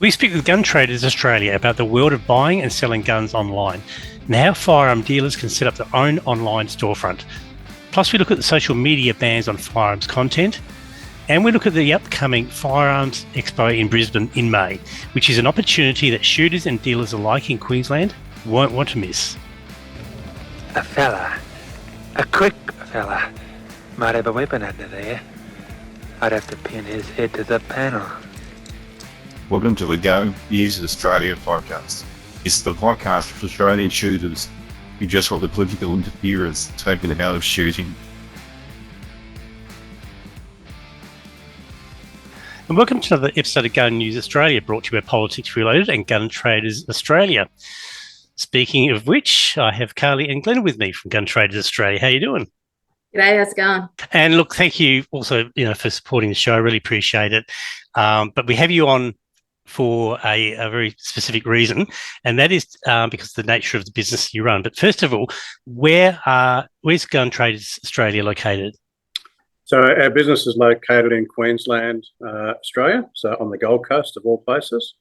We speak with Gun Traders Australia about the world of buying and selling guns online and how firearm dealers can set up their own online storefront. Plus, we look at the social media bans on firearms content, and we look at the upcoming Firearms Expo in Brisbane in May, which is an opportunity that shooters and dealers alike in Queensland won't want to miss. A quick fella, might have a weapon under there. I'd have to pin his head to the panel. Welcome to the Gun Museum Australia podcast. It's the podcast for Australian shooters who just want the political interference taken out of shooting. And welcome to another episode of Gun News Australia, brought to you by Politics Related and Gun Traders Australia. Speaking of which, I have Carly and Glenn with me from Gun Traders Australia. How are you doing? G'day, how's it going? And look, thank you also, for supporting the show. I really appreciate it. But we have you on for a very specific reason, and that is because of the nature of the business you run. But first of all, where's Gun Traders Australia located? So our business is located in Queensland, Australia, so on the Gold Coast of all places.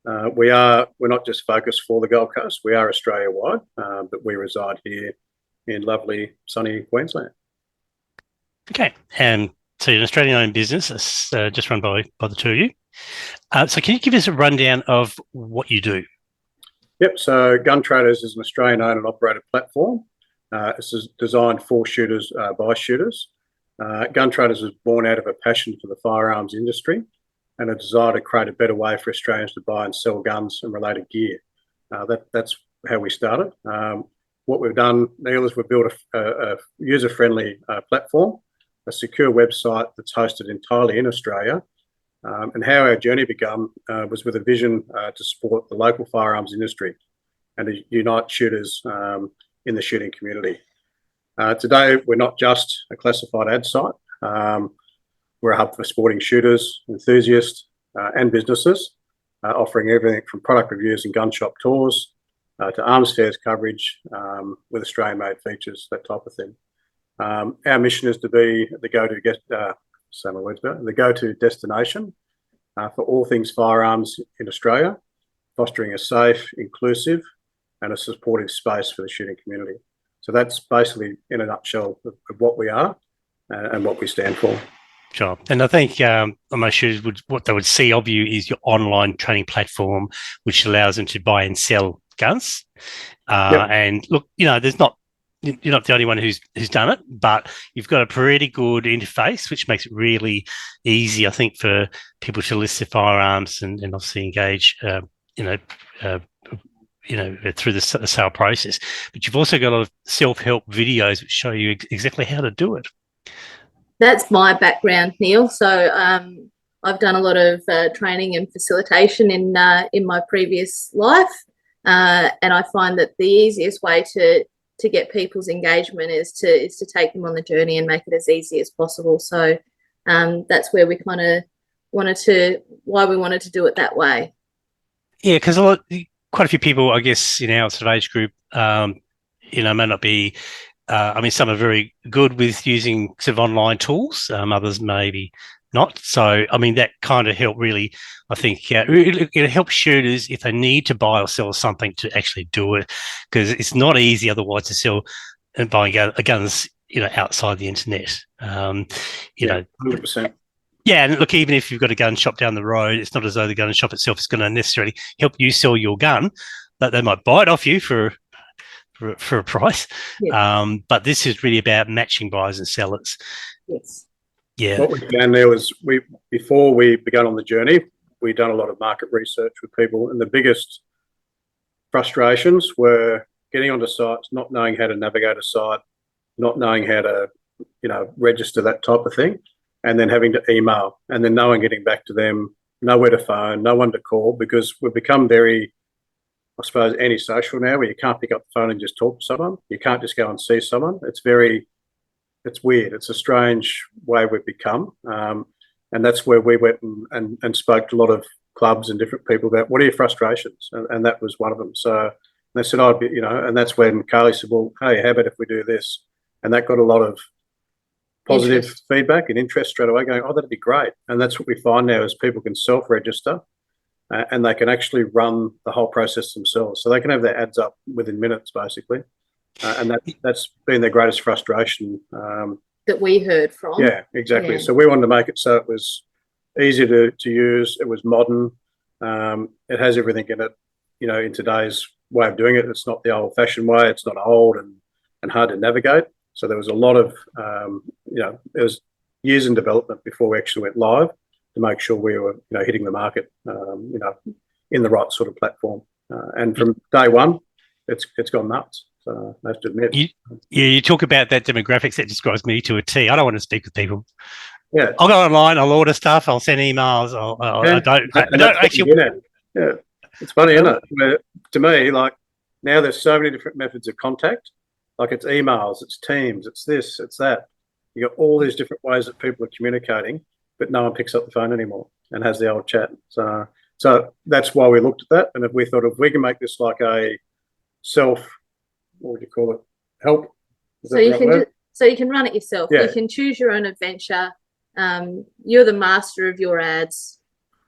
We're not just focused for the Gold Coast, we are Australia-wide, but we reside here in lovely sunny Queensland. Okay, and so you're an Australian-owned business, just run by the two of you. So can you give us a rundown of what you do? Yep, so Gun Traders is an Australian-owned and operated platform. This is designed for shooters by shooters. Gun Traders was born out of a passion for the firearms industry and a desire to create a better way for Australians to buy and sell guns and related gear. That's how we started. What we've done, Neil, is we've built a user-friendly platform, a secure website that's hosted entirely in Australia. And how our journey began was with a vision to support the local firearms industry and to unite shooters in the shooting community. Today, we're not just a classified ad site. We're a hub for sporting shooters, enthusiasts, and businesses, offering everything from product reviews and gun shop tours to arms fairs coverage with Australian-made features, that type of thing. Our mission is to be the go-to destination for all things firearms in Australia, fostering a safe, inclusive, and a supportive space for the shooting community. So that's basically, in a nutshell, of what we are and what we stand for. Sure. And I think most shooters what they would see of you is your online training platform, which allows them to buy and sell guns. Yep. And look, you're not the only one who's done it, but you've got a pretty good interface, which makes it really easy, I think, for people to list their firearms and obviously engage, through the sale process. But you've also got a lot of self-help videos which show you exactly how to do it. That's my background, Neil. So I've done a lot of training and facilitation in my previous life, and I find that the easiest way to get people's engagement is to take them on the journey and make it as easy as possible. So that's where we kind of wanted to do it that way. Yeah, because quite a few people, I guess, in our sort of age group, may not be. Some are very good with using sort of online tools. Others maybe not. So, that kind of helped really, I think, it helps shooters if they need to buy or sell something to actually do it, because it's not easy otherwise to sell and buy guns, outside the internet. 100%. Yeah, and look, even if you've got a gun shop down the road, it's not as though the gun shop itself is going to necessarily help you sell your gun, but they might buy it off you for a price. Yeah. But this is really about matching buyers and sellers. Yes. Yeah. What we've done there was before we began on the journey, we'd done a lot of market research with people, and the biggest frustrations were getting onto sites, not knowing how to navigate a site, not knowing how to, register, that type of thing, and then having to email, and then no one getting back to them, nowhere to phone, no one to call, because we've become very, I suppose, antisocial now, where you can't pick up the phone and just talk to someone. You can't just go and see someone. It's weird. It's a strange way we've become. And that's where we went and spoke to a lot of clubs and different people about what are your frustrations? And that was one of them. So they said, and that's when Carly said, well, hey, how about if we do this? And that got a lot of positive feedback and interest straight away, going, oh, that'd be great. And that's what we find now is people can self-register and they can actually run the whole process themselves. So they can have their ads up within minutes, basically. And that's been their greatest frustration. That we heard from. Yeah, exactly. Yeah. So we wanted to make it so it was easy to use. It was modern. It has everything in it, in today's way of doing it. It's not the old-fashioned way. It's not old and hard to navigate. So there was a lot of, it was years in development before we actually went live to make sure we were, hitting the market, in the right sort of platform. And from day one, it's gone nuts. So I have to admit. You talk about that demographics. That describes me to a T. I don't want to speak with people. Yeah, I'll go online. I'll order stuff. I'll send emails. I don't actually. Yeah, it's funny, isn't it? Where, to me, like now, there's so many different methods of contact. Like it's emails, it's Teams, it's this, it's that. You got all these different ways that people are communicating, but no one picks up the phone anymore and has the old chat. So that's why we looked at that, and if we thought if we can make this like a what would you call it? Help. So you can run it yourself. Yeah. You can choose your own adventure. You're the master of your ads,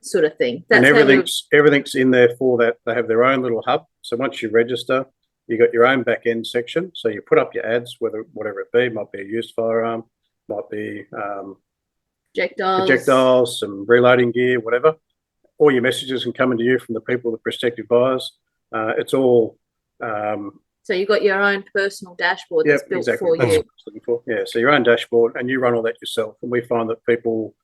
sort of thing. That's and everything's in there for that. They have their own little hub. So once you register, you got your own back end section. So you put up your ads, whatever it be, might be a used firearm, might be projectiles, some reloading gear, whatever. All your messages can come into you from the people, the prospective buyers. It's all. So you've got your own personal dashboard that's built for that's you. what I was looking for. Yeah, so your own dashboard, and you run all that yourself. And we find that people,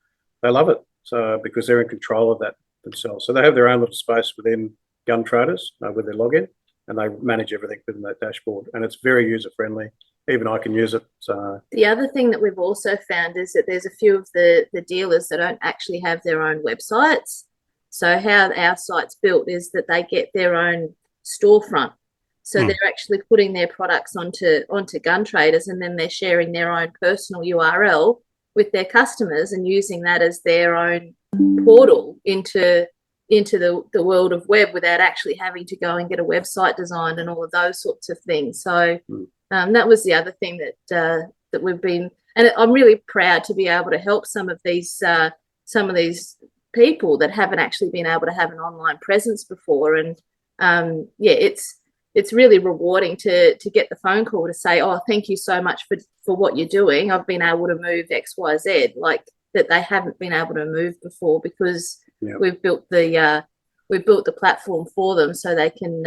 they love it. So because they're in control of that themselves. So they have their own little space within Gun Traders with their login, and they manage everything within that dashboard. And it's very user friendly. Even I can use it. So the other thing that we've also found is that there's a few of the dealers that don't actually have their own websites. So how our site's built is that they get their own storefront. So they're actually putting their products onto Gun Traders, and then they're sharing their own personal URL with their customers and using that as their own portal into the world of web without actually having to go and get a website designed and all of those sorts of things. So that was the other thing that we've been, and I'm really proud to be able to help some of these people that haven't actually been able to have an online presence before. And it's really rewarding to get the phone call to say, oh, thank you so much for what you're doing. I've been able to move X, Y, Z, like that they haven't been able to move before because we've built the platform for them so they can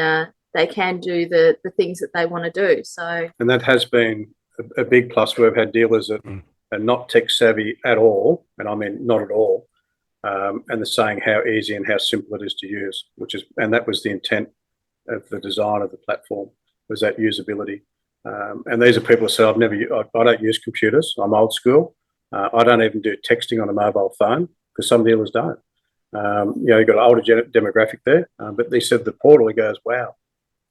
do the things that they want to do. So, and that has been a big plus. We've had dealers that are not tech savvy at all, and I mean not at all, and they're saying how easy and how simple it is to use, and that was the intent of the design of the platform, was that usability. And these are people who say, I don't use computers. I'm old school. I don't even do texting on a mobile phone because some dealers don't. You've got an older demographic there, but they said the portal, he goes, wow.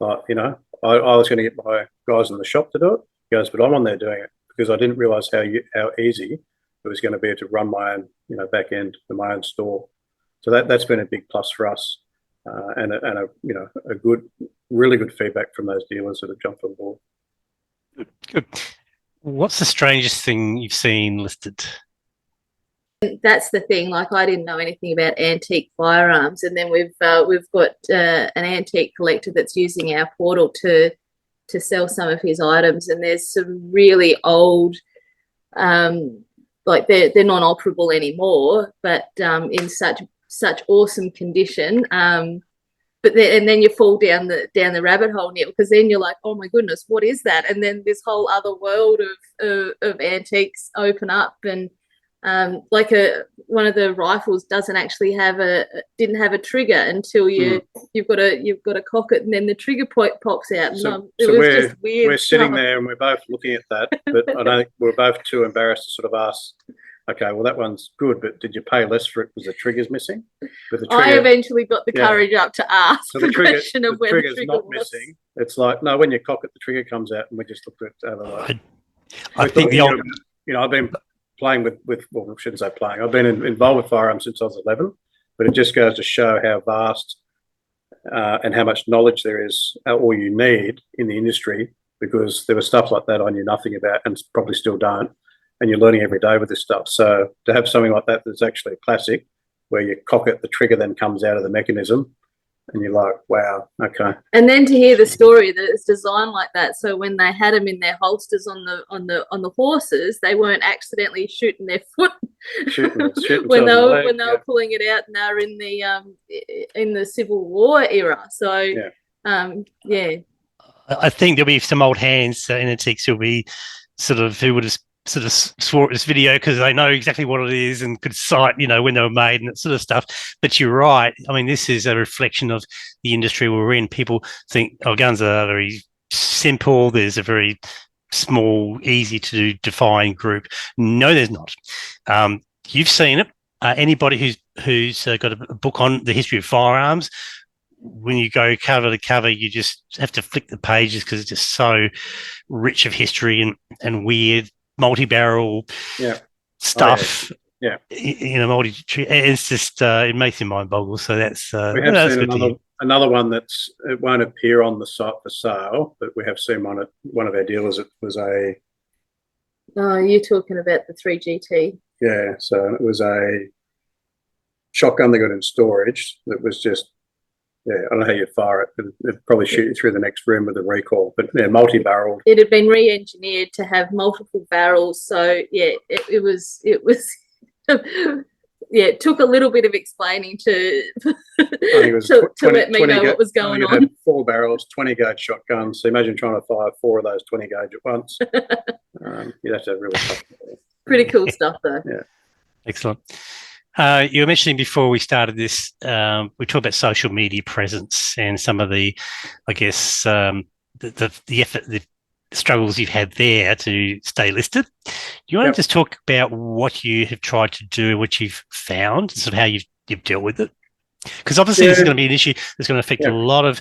I was going to get my guys in the shop to do it. He goes, but I'm on there doing it because I didn't realise how easy it was going to be to run my own, back end for my own store. So that's been a big plus for us. And a really good feedback from those dealers that have jumped on board. Good. What's the strangest thing you've seen listed? That's the thing. Like I didn't know anything about antique firearms, and then we've got an antique collector that's using our portal to sell some of his items, and there's some really old, like they're non-operable anymore, but in such awesome condition, but then you fall down the rabbit hole, Neil, because then you're like, oh my goodness, what is that? And then this whole other world of antiques open up, and one of the rifles didn't have a trigger until you've got to cock it, and then the trigger point pops out. And it was just weird. We're sitting there and we're both looking at that, but I don't think we're both too embarrassed to sort of ask, okay, well, that one's good, but did you pay less for it because the trigger's missing? I eventually got the courage up to ask the question of where the trigger was missing. It's like, no, when you cock it, the trigger comes out, and we just looked at it. I think I've been playing with well, I shouldn't say playing. I've been involved with firearms since I was 11, but it just goes to show how vast and how much knowledge there is, or you need in the industry, because there was stuff like that I knew nothing about and probably still don't. And you're learning every day with this stuff. So to have something like that that's actually a classic, where you cock it, the trigger then comes out of the mechanism, and you're like, wow, okay. And then to hear the story that it's designed like that, so when they had them in their holsters on the horses, they weren't accidentally shooting their foot Shooting when they themselves in the leg, were yeah. pulling it out. And they were in the Civil War era. So Yeah. I think there'll be some old hands in antiques who'll be who would have sort of swore at this video because they know exactly what it is and could cite, when they were made and that sort of stuff. But you're right. I mean, this is a reflection of the industry we're in. People think, guns are very simple. There's a very small, easy to define group. No, there's not. You've seen it. Anybody who's got a book on the history of firearms, when you go cover to cover, you just have to flick the pages because it's just so rich of history and weird multi-barrel stuff. It's just it makes your mind boggle. So that's we have seen another one it won't appear on the site for sale, but we have seen one at one of our dealers. It was a you're talking about the 3GT. Yeah, so it was a shotgun they got in storage that was just, I don't know how you'd fire it, but it'd probably shoot you through the next room with a recoil, but multi-barreled. It had been re-engineered to have multiple barrels, so it was it took a little bit of explaining to let me know what was going on. It had 4 barrels, 20 gauge shotguns. So imagine trying to fire 4 of those 20 gauge at once. You'd have to have really tough. Pretty cool stuff, though. Yeah, excellent. You were mentioning before we started this, we talked about social media presence and some of the, I guess, the effort, the struggles you've had there to stay listed. Do you want to just talk about what you have tried to do, what you've found, sort of how you've dealt with it? Because obviously this is going to be an issue that's going to affect a lot of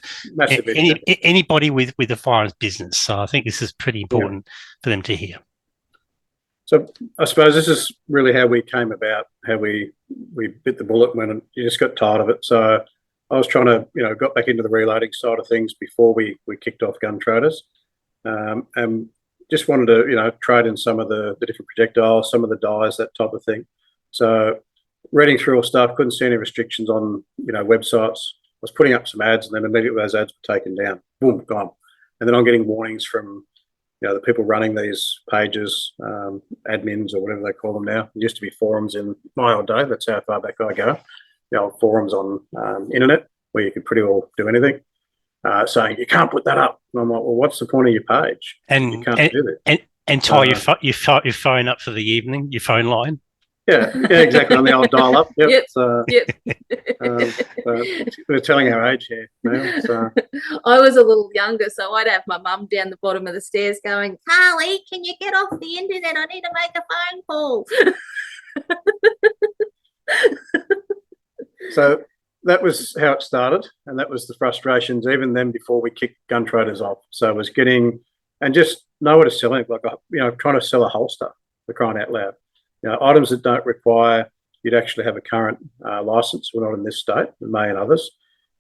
anybody with a firearms business. So I think this is pretty important for them to hear. So I suppose this is really how we came about, how we bit the bullet when you just got tired of it. So I was trying to, got back into the reloading side of things before we kicked off Gun Traders, and just wanted to, trade in some of the different projectiles, some of the dies, that type of thing. So reading through all stuff, couldn't see any restrictions on, websites. I was putting up some ads, and then immediately those ads were taken down. Boom, gone. And then I'm getting warnings from the people running these pages, admins or whatever they call them now. It used to be forums in my old day. That's how far back I go. Forums on internet where you could pretty well do anything, saying you can't put that up. And I'm like, well, what's the point of your page? You can't do that. And tie your phone up for the evening, your phone line. Yeah, exactly. On the old dial-up. Yep. We're telling our age here now. So. I was a little younger, so I'd have my mum down the bottom of the stairs going, "Carly, can you get off the internet? I need to make a phone call." So that was how it started, and that was the frustrations even then before we kicked Gun Traders off. So it was getting, and just know what it's selling, like, trying to sell a holster, for crying out loud. Items that don't require you'd actually have a current license. We're not in this state, we may in others.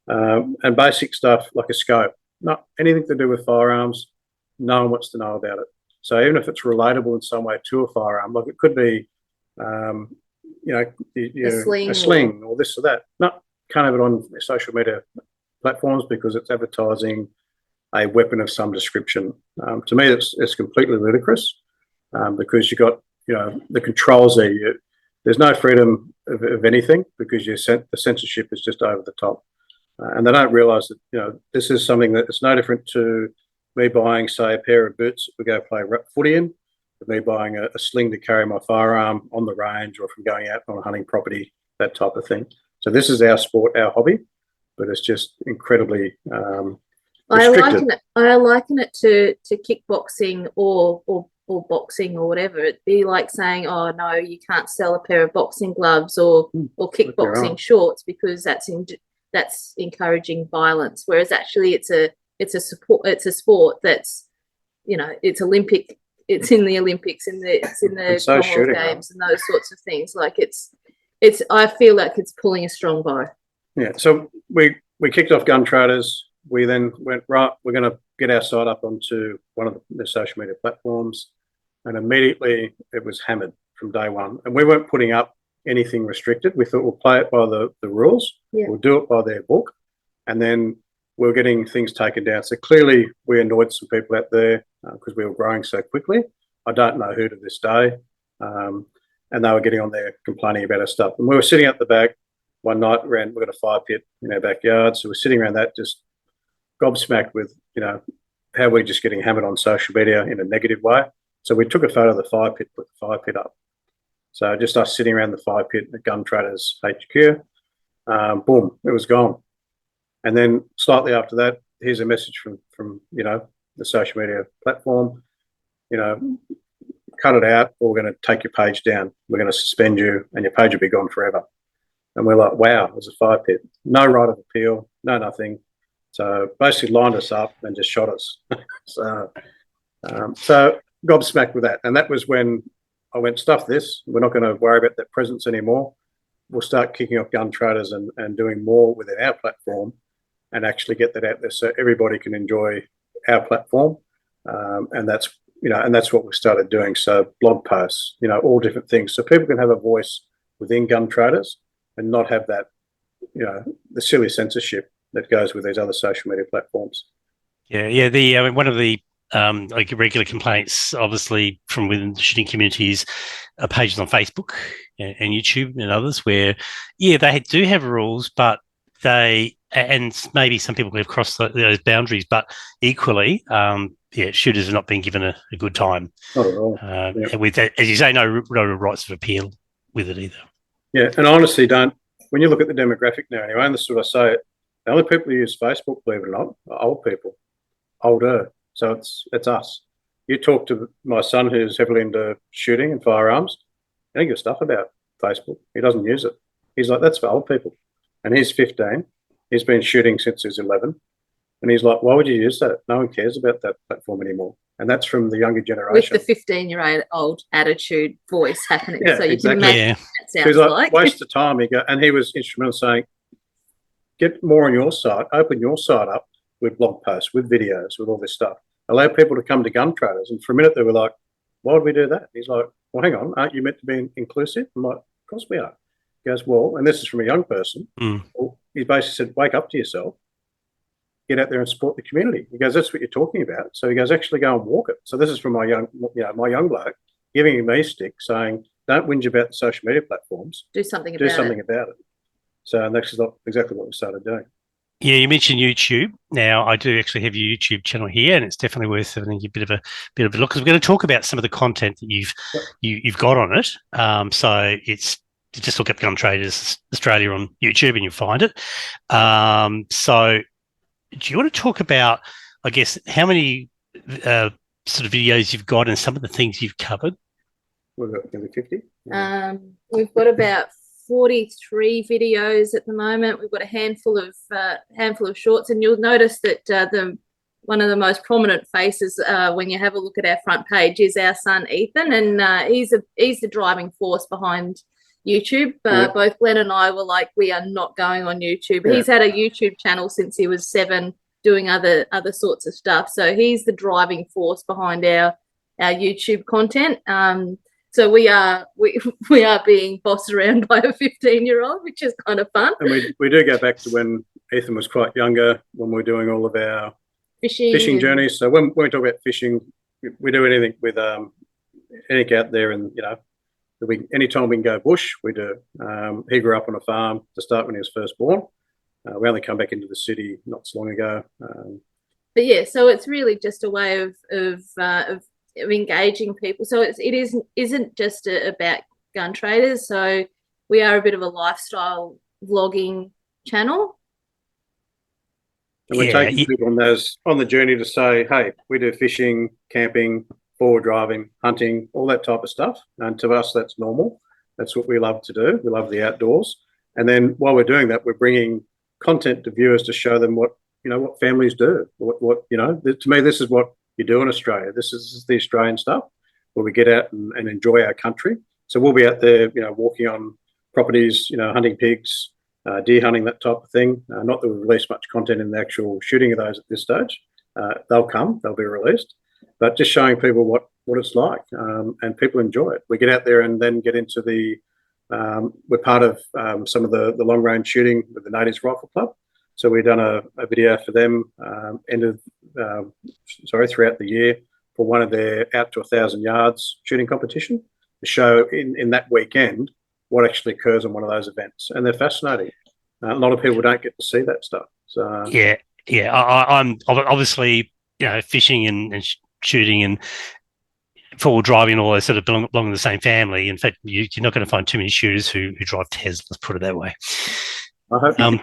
And basic stuff like a scope, not anything to do with firearms. No one wants to know about it. So even if it's relatable in some way to a firearm, like it could be, a sling or this or that. No, can't have it on social media platforms because it's advertising a weapon of some description. To me, it's completely ludicrous because you got, the controls there. There's no freedom of anything because the censorship is just over the top. And they don't realise that, this is something that it's no different to me buying, say, a pair of boots we go play footy in, with me buying a sling to carry my firearm on the range or from going out on a hunting property, that type of thing. So this is our sport, our hobby, but it's just incredibly restricted. I liken it to kickboxing or boxing or whatever. It'd be like saying, "Oh no, you can't sell a pair of boxing gloves or kickboxing shorts because that's encouraging violence." Whereas actually, it's a sport that's, it's Olympic. It's in the Olympics, it's in the Commonwealth Games and those sorts of things. Like it's. I feel like it's pulling a strong bow. Yeah. So we kicked off Gun Traders. We then went, right, we're going to get our site up onto one of the social media platforms. And immediately it was hammered from day one. And we weren't putting up, anything restricted. We thought we'll play it by the rules. Yeah. We'll do it by their book. And then we're getting things taken down. So clearly we annoyed some people out there because we were growing so quickly. I don't know who to this day. And they were getting on there complaining about our stuff. And we were sitting at the back one night around, we've got a fire pit in our backyard. So we're sitting around that just gobsmacked with, how we're just getting hammered on social media in a negative way. So we took a photo of the fire pit, put the fire pit up. So just us sitting around the fire pit at Gun Traders HQ, boom, it was gone. And then slightly after that, here's a message from the social media platform, cut it out, or we're going to take your page down. We're going to suspend you and your page will be gone forever. And we're like, wow, there's a fire pit. No right of appeal, no nothing. So basically lined us up and just shot us. So gobsmacked with that. And that was when I went, stuff this. We're not going to worry about that presence anymore. We'll start kicking off Gun Traders and doing more within our platform and actually get that out there so everybody can enjoy our platform. And that's what we started doing. So blog posts, all different things. So people can have a voice within Gun Traders and not have that, the silly censorship that goes with these other social media platforms. Yeah. One of the regular complaints, obviously, from within the shooting communities, are pages on Facebook and YouTube and others where, they do have rules, but and maybe some people have crossed those boundaries, but equally, shooters are not being given a good time. Not at all. And with that, as you say, no rights of appeal with it either. Yeah, and I honestly don't. When you look at the demographic now, anyway, and this is what I say, the only people who use Facebook, believe it or not, are old people, older. So it's us. You talk to my son who's heavily into shooting and firearms, he don't give stuff about Facebook. He doesn't use it. He's like, that's for old people. And he's 15. He's been shooting since he was 11. And he's like, why would you use that? No one cares about that platform anymore. And that's from the younger generation. With the 15-year-old attitude voice happening. Yeah, so you exactly. can imagine what that sounds so he's like. Waste of time. And he was instrumental in saying, get more on your site, open your site up with blog posts, with videos, with all this stuff. Allow people to come to Gun Traders. And for a minute they were like, why would we do that? He's like, well, hang on, aren't you meant to be inclusive? I'm like, of course we are. He goes, well, and this is from a young person. Well, he basically said, wake up to yourself, get out there and support the community. He goes, that's what you're talking about. So he goes, actually go and walk it. So this is from my young bloke giving me stick saying, don't whinge about the social media platforms. Do something about it. So and that's exactly what we started doing. Yeah, you mentioned YouTube. Now, I do actually have your YouTube channel here, and it's definitely worth having a bit of a look because we're going to talk about some of the content that you've got on it. So it's just look up Gun Traders Australia on YouTube, and you'll find it. So, do you want to talk about, I guess, how many sort of videos you've got and some of the things you've covered? We've got maybe 50. We've got about 43 videos at the moment. We've got a handful of shorts, and you'll notice that one of the most prominent faces when you have a look at our front page is our son Ethan, and he's the driving force behind YouTube. Both Glenn and I were like, we are not going on YouTube. Yeah. He's had a YouTube channel since he was 7, doing other sorts of stuff. So he's the driving force behind our YouTube content. So we are being bossed around by a 15-year-old, which is kind of fun. And we do go back to when Ethan was quite younger, when we were doing all of our fishing journeys. So when we talk about fishing, we do anything with anything out there, and anytime we can go bush, we do. He grew up on a farm to start when he was first born. We only come back into the city not so long ago. But yeah, so it's really just a way of engaging people. So it isn't just about Gun Traders. So we are a bit of a lifestyle vlogging channel. And we're taking people on the journey to say, hey, we do fishing, camping, forward driving, hunting, all that type of stuff. And to us, that's normal. That's what we love to do. We love the outdoors. And then while we're doing that, we're bringing content to viewers to show them what families do. To me, this is what you do in Australia. This is the Australian stuff where we get out and enjoy our country. So we'll be out there, walking on properties, hunting pigs, deer hunting, that type of thing. Not that we release much content in the actual shooting of those at this stage. They'll be released, but just showing people what it's like, and people enjoy it. We get out there and then get into the We're part of some of the long range shooting with the Natives Rifle Club. So we've done a video for them throughout the year for one of their out to 1,000 yards shooting competition to show in that weekend what actually occurs on one of those events. And they're fascinating. A lot of people don't get to see that stuff. So yeah. I'm obviously, fishing and shooting and four-wheel driving and all those sort of belong in the same family. In fact, you're not going to find too many shooters who drive Teslas, put it that way. I hope I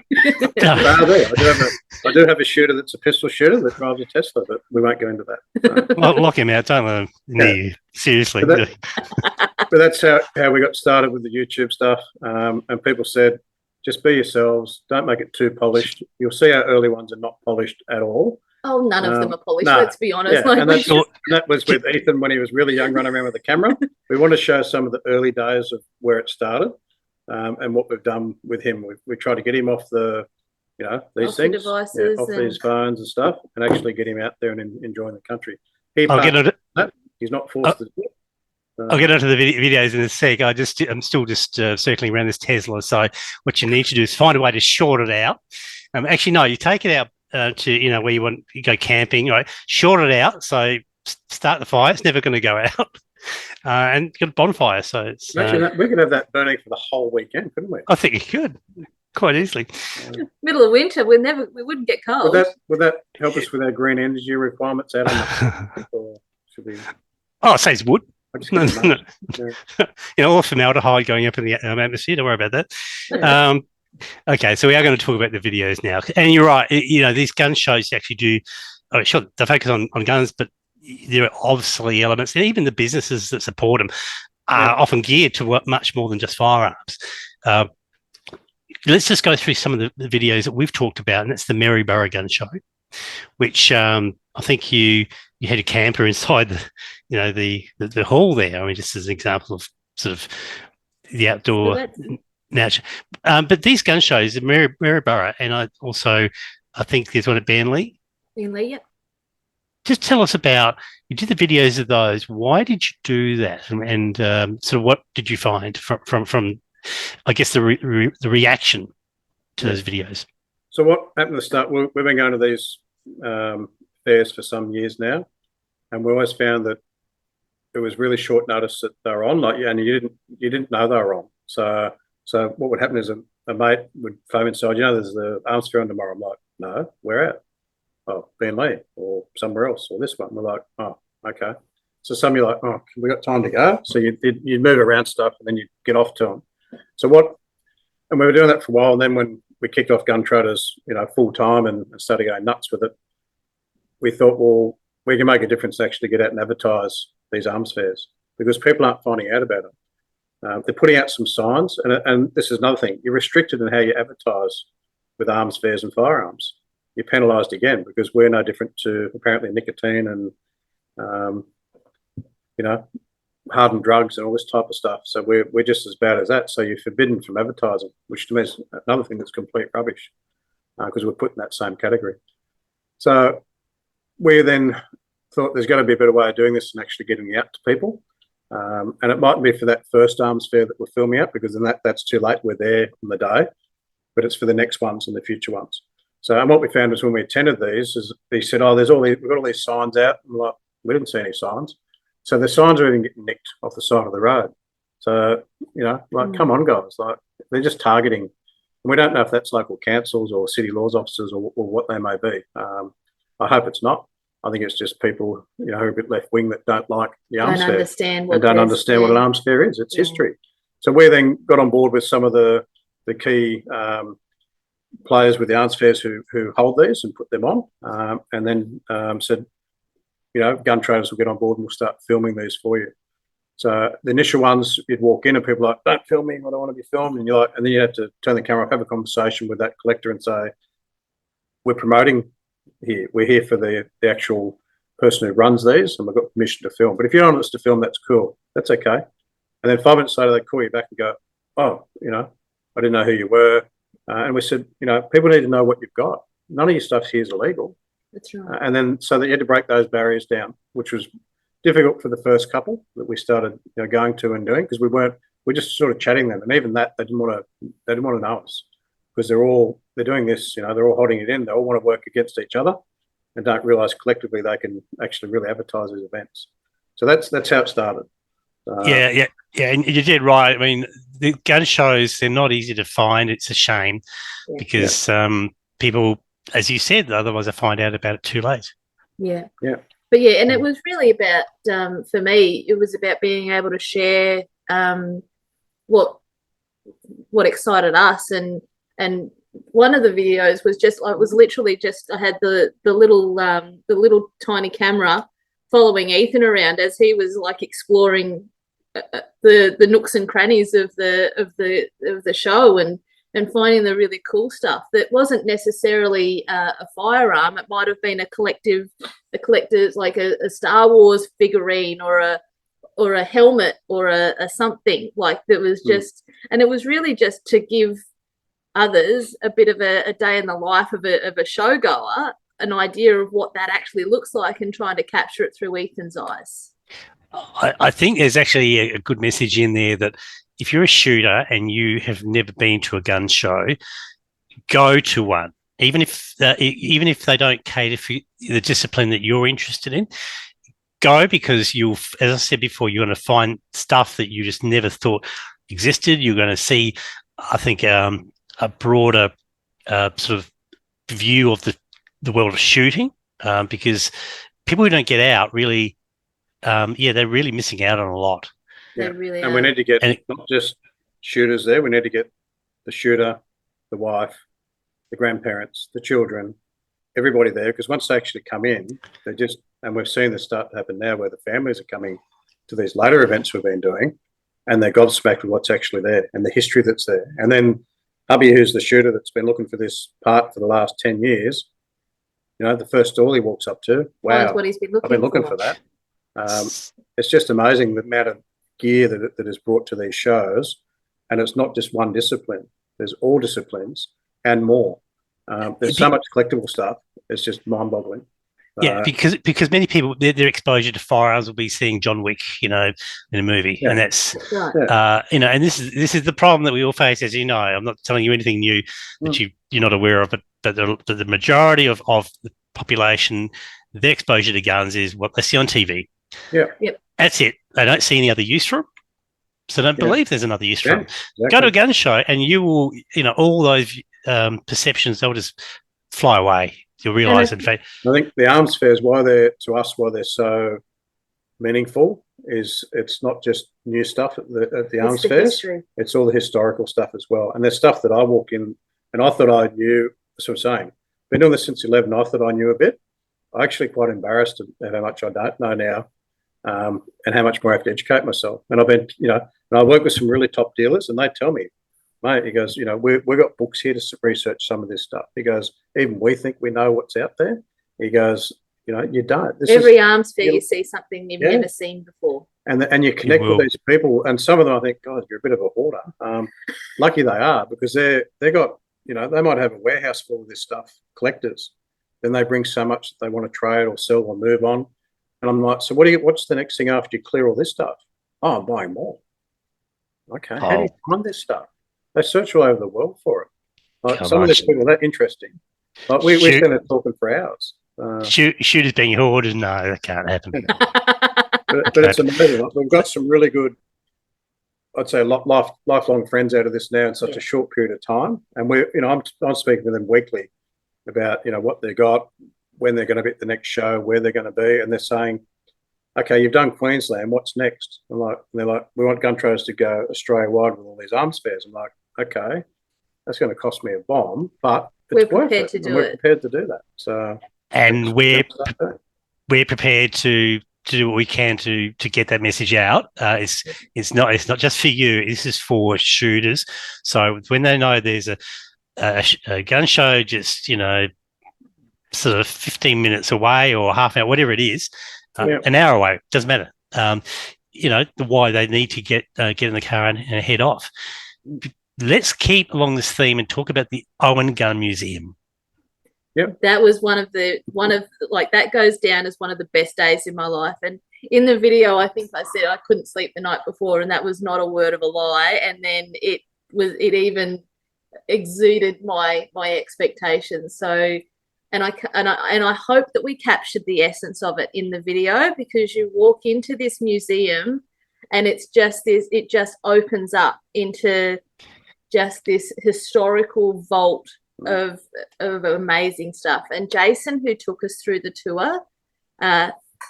do have a shooter that's a pistol shooter that drives a Tesla, but we won't go into that. Lock him out. Don't let him near you. Seriously. But that's how we got started with the YouTube stuff. And people said, just be yourselves. Don't make it too polished. You'll see our early ones are not polished at all. Oh, none of them are polished, no. let's be honest. Yeah, and that was with Ethan when he was really young, running around with a camera. We want to show some of the early days of where it started. And what we've done with him, we tried to get him off these things, devices off these phones and stuff, and actually get him out there and enjoying the country. He's not forced to do it. I'll get onto the videos in a sec. I'm still just circling around this Tesla. So what you need to do is find a way to short it out. Actually, no, you take it out to where you go camping, right? Short it out. So start the fire. It's never going to go out. And get a bonfire. So it's we could have that burning for the whole weekend, couldn't we? I think you could quite easily. Middle of winter, we wouldn't get cold. Would that help us with our green energy requirements out on the should we? Oh, it says wood. No. All formaldehyde going up in the atmosphere. Don't worry about that. Yeah. Okay, so we are going to talk about the videos now. And you're right. These gun shows actually do. Oh, sure, they focus on guns, but there are obviously elements, and even the businesses that support them are often geared to much more than just firearms. Let's just go through some of the videos that we've talked about, and that's the Maryborough Gun Show, which I think you had a camper inside the hall there. I mean, just as an example of sort of the outdoor nature. But these gun shows, Maryborough, and I think there's one at Burnley. Burnley, yep. Just tell us about, you did the videos of those. Why did you do that? And sort of what did you find from I guess, the reaction to those videos? So what happened at the start, we've been going to these fairs for some years now, and we always found that it was really short notice that they were on, and you didn't know they were on. So what would happen is a mate would phone inside, there's the arms fair on tomorrow. I'm like, no, where at? Oh, Burnley or somewhere else or this one. We're like, oh, okay. So some you're like, oh, we got time to go. So you'd move around stuff and then you'd get off to them. And we were doing that for a while. And then when we kicked off Gun Traders, full time and started going nuts with it, we thought, well, we can make a difference to actually get out and advertise these arms fairs because people aren't finding out about them. They're putting out some signs. And this is another thing. You're restricted in how you advertise with arms fairs and firearms. You're penalised again because we're no different to apparently nicotine and, hardened drugs and all this type of stuff. So we're just as bad as that. So you're forbidden from advertising, which to me is another thing that's complete rubbish because we're put in that same category. So we then thought there's got to be a better way of doing this and actually getting it out to people. And it mightn't be for that first arms fair that we're filming out because then that's too late. We're there on the day, but it's for the next ones and the future ones. So, and what we found was when we attended these, is they said, "Oh, we've got all these signs out." I'm like, we didn't see any signs. So the signs are even getting nicked off the side of the road. So come on, guys, they're just targeting. And we don't know if that's local councils or city laws officers or what they may be. I hope it's not. I think it's just people, who are a bit left wing that don't like the arms fair and don't understand what an arms fair is. It's history. So we then got on board with some of the key players with the arms fairs who hold these and put them on, and then said, Gun Traders will get on board and we'll start filming these for you. So the initial ones, you'd walk in and people are like, don't film me, I don't want to be filmed. And and then you have to turn the camera off, have a conversation with that collector and say, we're promoting here. We're here for the actual person who runs these and we've got permission to film. But if you don't want us to film, that's cool. That's okay. And then 5 minutes later, they call you back and go, oh, I didn't know who you were. And we said, people need to know what you've got. None of your stuff here is illegal. That's right. And then so that you had to break those barriers down, which was difficult for the first couple that we started going to and doing because we weren't we're just sort of chatting them, and even that they didn't want to know us because they're doing this, they're all holding it in. They all want to work against each other and don't realise collectively they can actually really advertise these events. So that's how it started. Yeah, and you did right. I mean, the gun shows, they're not easy to find. It's a shame because people, as you said, otherwise they find out about it too late. Yeah. Yeah. But yeah, and it was really about, for me, it was about being able to share what excited us, and one of the videos was just, it was literally just, I had the little tiny camera following Ethan around as he was like exploring the nooks and crannies of the show and finding the really cool stuff that wasn't necessarily a firearm. It might have been a collector's, like a Star Wars figurine or a helmet or a something like that was just, and it was really just to give others a bit of a day in the life of a showgoer, an idea of what that actually looks like, and trying to capture it through Ethan's eyes. I think there's actually a good message in there that if you're a shooter and you have never been to a gun show, go to one. Even if they don't cater for the discipline that you're interested in, go, because you'll, as I said before, you're going to find stuff that you just never thought existed. You're going to see, I think, a broader sort of view of the world of shooting, because people who don't get out really, they're really missing out on a lot. They really and are. we need to get not just shooters there. We need to get the shooter, the wife, the grandparents, the children, everybody there, because once they actually come in, they just, and we've seen this start to happen now where the families are coming to these later events we've been doing, and they're gobsmacked with what's actually there and the history that's there. And then hubby, who's the shooter that's been looking for this part for the last 10 years, the first stall he walks up to, wow, what he's been looking I've been looking for that. It's just amazing the amount of gear that is brought to these shows, and it's not just one discipline. There's all disciplines and more. There's so much collectible stuff. It's just mind-boggling. Yeah, because many people, their exposure to firearms will be seeing John Wick, in a movie, and that's and this is the problem that we all face, as you know. I'm not telling you anything new that you're not aware of, but the majority of the population, their exposure to guns is what they see on TV. Yeah, that's it. They don't see any other use for them, so don't believe there's another use for them. Exactly. Go to a gun show, and you will, all those perceptions, they'll just fly away. You'll realise, in fact, I think the arms fairs, why they're so meaningful, is it's not just new stuff at the arms fairs. History. It's all the historical stuff as well, and there's stuff that I walk in and I thought I knew. That's what I'm saying. Been doing this since 11. I thought I knew a bit. I'm actually quite embarrassed at how much I don't know now, and how much more I have to educate myself. And I've been, and I work with some really top dealers, and they tell me, mate, he goes, we've got books here to research some of this stuff. He goes, even we think we know what's out there. He goes, you don't. Every arms fair, you see something you've never seen before. And you connect with these people, and some of them I think, God, you're a bit of a hoarder. Lucky they are, because they got, they might have a warehouse full of this stuff, collectors. Then they bring so much that they want to trade or sell or move on. And I'm like, so what's the next thing after you clear all this stuff? Oh, I'm buying more. Okay, how do you find this stuff? They search all over the world for it. Like, some of these people are that interesting. Like we spend it talking for hours. Shooters being hoarded, no, that can't happen. but it's amazing. Like, we've got some really good, I'd say, lifelong friends out of this now in such a short period of time. And I'm speaking with them weekly about what they got, when they're going to be at the next show, where they're going to be, and they're saying, okay, you've done Queensland, what's next? They're like, we want gun traders to go Australia wide with all these arms fairs. I'm like, okay, that's going to cost me a bomb, but it's worth it. We're prepared to do that. So, and we're prepared to do what we can to get that message out. It's not just for you. This is for shooters. So when they know there's a gun show just sort of 15 minutes away or half an hour, whatever it is, an hour away, doesn't matter. Why they need to get in the car and head off. Let's keep along this theme and talk about the Owen Gun Museum. Yep. That was one of like, that goes down as one of the best days in my life. And in the video, I think I said I couldn't sleep the night before, and that was not a word of a lie. And then it even exceeded my expectations. So, and I hope that we captured the essence of it in the video, because you walk into this museum and it just opens up into just this historical vault of amazing stuff. And Jason, who took us through the tour,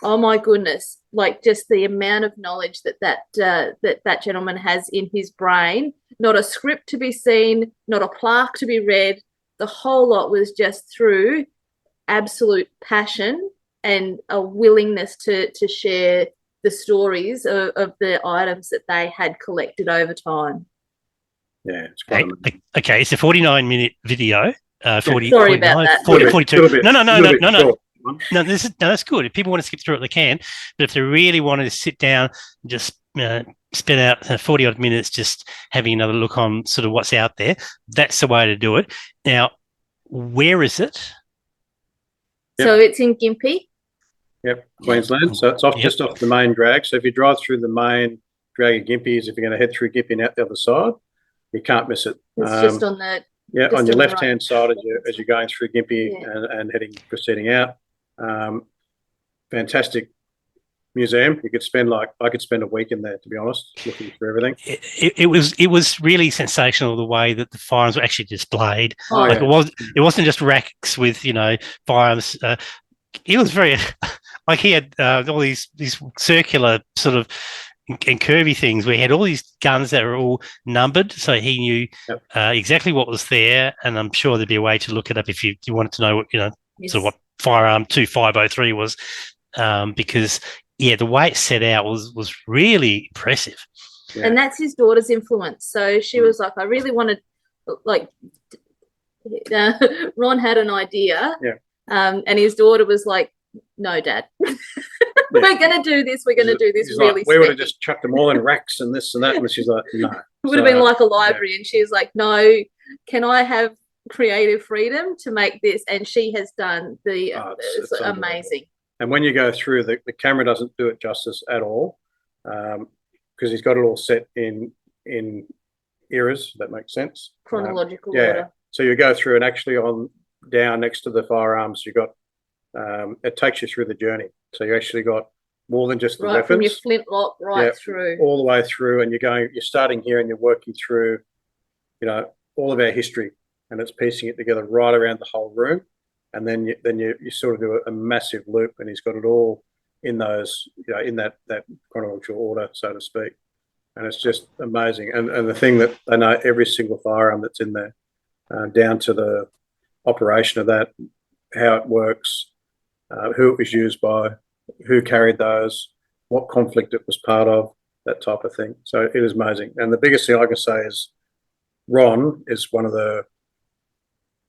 oh my goodness, like, just the amount of knowledge that gentleman has in his brain. Not a script to be seen, not a plaque to be read. The whole lot was just through absolute passion and a willingness to share the stories of the items that they had collected over time. Yeah, it's quite amazing. Okay, it's a 49-minute video. 40, Sorry about that. 42. No. One. No, that's good. If people want to skip through it, they can. But if they really wanted to sit down and just spend out 40 odd minutes just having another look on sort of what's out there, that's the way to do it. Now, where is it? So it's in Gympie. Yep, Queensland. So it's just off the main drag. So if you drive through the main drag of Gympie, if you're going to head through Gympie and out the other side, you can't miss it. It's just on the on your left-hand side as you're going through Gympie and proceeding out. Fantastic museum. You could spend I could spend a week in there, to be honest, looking through everything. It was really sensational the way that the firearms were actually displayed. It wasn't just racks with firearms. It was very like he had all these circular sort of and curvy things. We had all these guns that were all numbered, so he knew exactly what was there. And I'm sure there'd be a way to look it up if you wanted to know what sort of what firearm 2503 was, because the way it set out was really impressive. Yeah. And that's his daughter's influence. So she was like, I really wanted, like, Ron had an idea, and his daughter was like, no, Dad. We're going to do this. We're going to do this really like, we would have just chucked them all in racks and this and that. And she's like, no. It would have been like a library. And she was like, no, can I have creative freedom to make this? And she has done it's amazing. And when you go through, the camera doesn't do it justice at all, because he's got it all set in eras, if that makes sense. Chronological order. So you go through and actually on down next to the firearms, you got it takes you through the journey. So you actually got more than just the weapons. From your flintlock through. All the way through, and you're starting here and you're working through, all of our history, and it's piecing it together right around the whole room. And then you sort of do a massive loop, and he's got it all in those, in that chronological order, so to speak. And it's just amazing. And the thing that they know every single firearm that's in there, down to the operation of that, how it works, who it was used by, who carried those, what conflict it was part of, that type of thing. So it is amazing. And the biggest thing I can say is Ron is one of the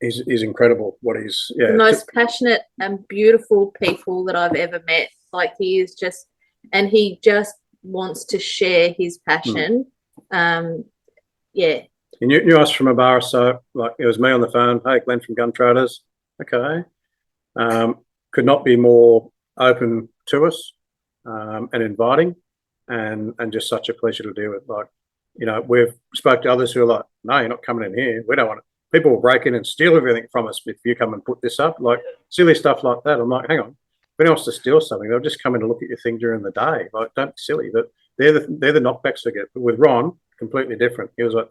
He's incredible. The most passionate and beautiful people that I've ever met. Like, he is just, and he just wants to share his passion. And you asked from a bar, so like it was me on the phone. Hey, Glenn from Gun Traders. Okay, could not be more open to us and inviting, and just such a pleasure to deal with. Like, we've spoke to others who are like, no, you're not coming in here. We don't want it. People will break in and steal everything from us if you come and put this up, like silly stuff like that. I'm like, hang on, if anyone wants to steal something, they'll just come in and look at your thing during the day. Like, don't be silly. That they're the knockbacks they get. But with Ron, completely different. He was like,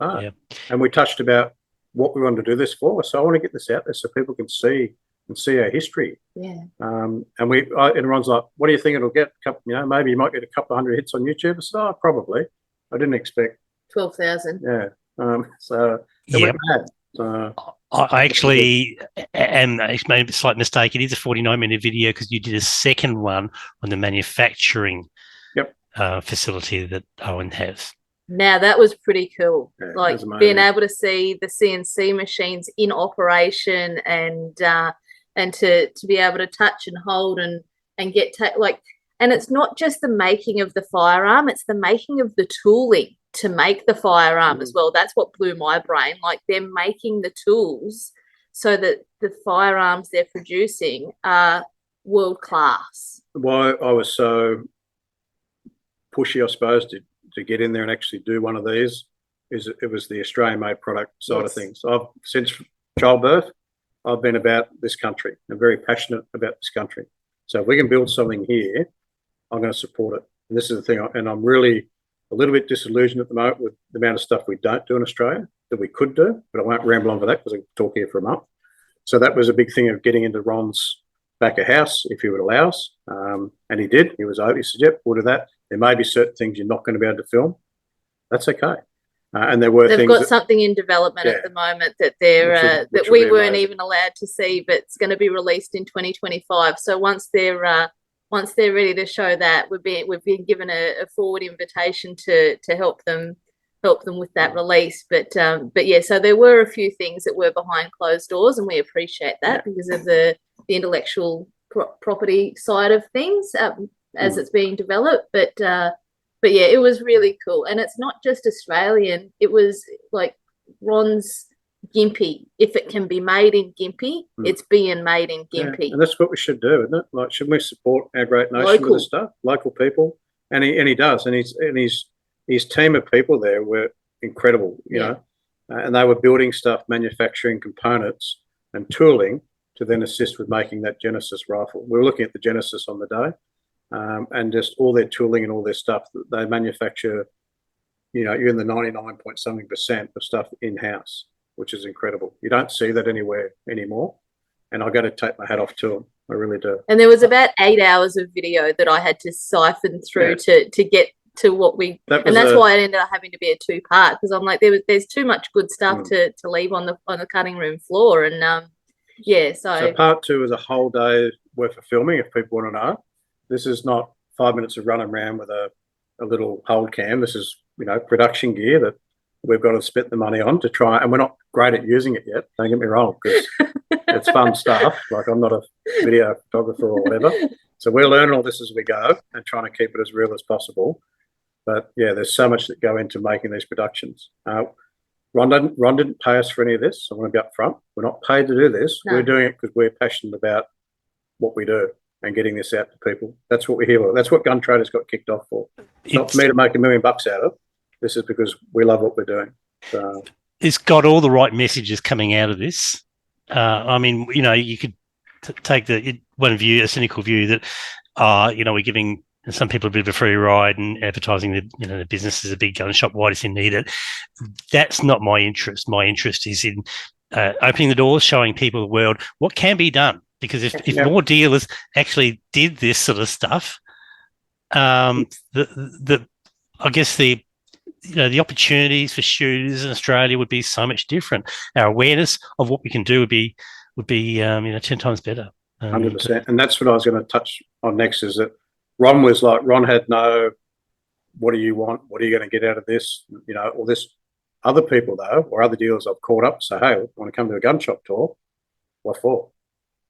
and we touched about what we wanted to do this for. So I want to get this out there so people can see our history. Yeah. And Ron's like, what do you think it'll get? Maybe you might get a couple of hundred hits on YouTube. I said, probably. I didn't expect 12,000. Yeah. So it went mad. I actually made a slight mistake. It is a 49-minute video because you did a second one on the manufacturing facility that Owen has. Now, that was pretty cool. Yeah, like, being able to see the CNC machines in operation and to be able to touch and hold and get and it's not just the making of the firearm, it's the making of the tooling to make the firearm as well. That's what blew my brain. Like, they're making the tools so that the firearms they're producing are world class. Why I was so pushy, I suppose, to get in there and actually do one of these is it was the Australian-made product side of things. I've since childbirth, I've been about this country. I'm very passionate about this country. So if we can build something here, I'm going to support it. And this is the thing, and I'm really a little bit disillusioned at the moment with the amount of stuff we don't do in Australia that we could do, but I won't ramble on for that because I can talk here for a month. So that was a big thing of getting into Ron's back of house, if he would allow us. And he did. He was over. He said, yep, we'll do that. There may be certain things you're not going to be able to film. That's okay. And there were They've things got something in development at the moment that they're which that we will be weren't amazing. even allowed to see, but it's going to be released in 2025. So once they're ready to show that, we've been given a forward invitation to help them with that release. But yeah, so there were a few things that were behind closed doors, and we appreciate that because of the intellectual property side of things as it's being developed. But yeah, it was really cool. And it's not just Australian. It was like Ron's Gympie. If it can be made in Gympie, it's being made in Gympie. Yeah, and that's what we should do, isn't it? Like, shouldn't we support our great nation with this stuff? Local people. And he does. And his team of people there were incredible, you know. And they were building stuff, manufacturing components and tooling to then assist with making that Genesis rifle. We were looking at the Genesis on the day. And just all their tooling and all their stuff that they manufacture, you know, you're in the 99 point something % of stuff in-house, which is incredible. You don't see that anywhere anymore. And I got to take my hat off to them. I really do. And there was about 8 hours of video that I had to siphon through to get to what we, and that's why it ended up having to be a 2-part, because I'm like, there's too much good stuff to leave on the cutting room floor. And so part 2 is a whole day worth of filming, if people want to know. This is not 5 minutes of running around with a little hold cam. This is, you know, production gear that we've got to spend the money on to try. And we're not great at using it yet. Don't get me wrong, because it's fun stuff. Like, I'm not a video photographer or whatever. So we're learning all this as we go and trying to keep it as real as possible. But yeah, there's so much that go into making these productions. Ron didn't pay us for any of this. I want to be upfront. We're not paid to do this. No. We're doing it because we're passionate about what we do and getting this out to people. That's what we're here for. That's what Gun Traders got kicked off for. It's not for me to make $1 million out of. This is because we love what we're doing. So, it's got all the right messages coming out of this. I mean, you know, you could take the one view, a cynical view that, you know, we're giving some people a bit of a free ride and advertising that, you know, the business is a big gun shop. Why does he need it? That's not my interest. My interest is in opening the doors, showing people the world what can be done. Because if more dealers actually did this sort of stuff, I guess the opportunities for shooters in Australia would be so much different. Our awareness of what we can do would be 10 times better. 100%. And that's what I was going to touch on next, is that Ron had no, what do you want? What are you going to get out of this? You know, all this. Other people though, or other dealers I've called up, say, hey, I want to come to a gun shop tour. What for?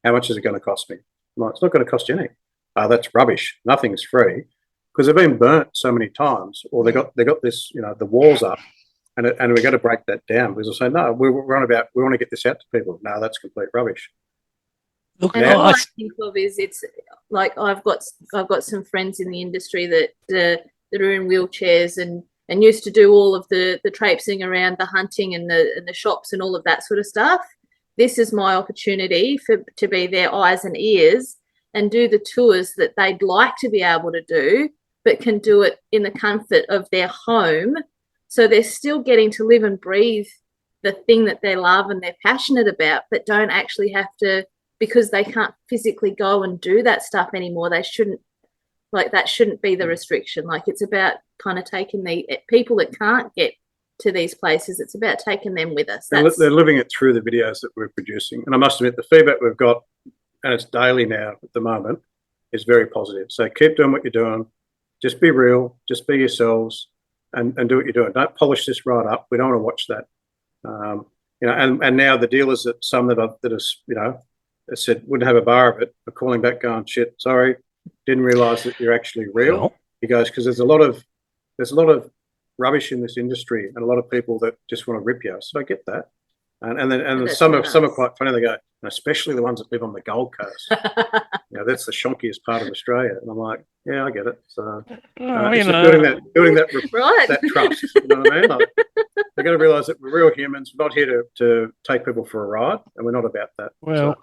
How much is it going to cost me? Well, it's not going to cost you anything. That's rubbish. Nothing's free, because they've been burnt so many times, or they got this, you know, the walls up, and we've got to break that down. Because they'll say, no, we're on about, we want to get this out to people. No, that's complete rubbish. Look, and all I think of is, it's like I've got some friends in the industry that are in wheelchairs and used to do all of the traipsing around the hunting and the shops and all of that sort of stuff. This is my opportunity to be their eyes and ears and do the tours that they'd like to be able to do, but can do it in the comfort of their home. So they're still getting to live and breathe the thing that they love and they're passionate about, but don't actually have to, because they can't physically go and do that stuff anymore. They shouldn't, like, that shouldn't be the restriction. Like, it's about kind of taking the people that can't get to these places, it's about taking them with us. They're living it through the videos that we're producing. And I must admit, the feedback we've got, and it's daily now at the moment, is very positive. So keep doing what you're doing. Just be real. Just be yourselves, and do what you're doing. Don't polish this right up. We don't want to watch that. You know, and now the dealers that has, you know, said wouldn't have a bar of it, are calling back going, shit, sorry, didn't realise that you're actually real. No. He goes, because there's a lot of rubbish in this industry and a lot of people that just want to rip you. So I get that. And then That's some nice. are quite funny. They go, especially the ones that live on the Gold Coast. That's the shonkiest part of Australia. And I'm like, yeah, I get it. So it's just building Right. that trust. You know what I mean? Like, they're going to realise that we're real humans. We're not here to take people for a ride, and we're not about that. Well,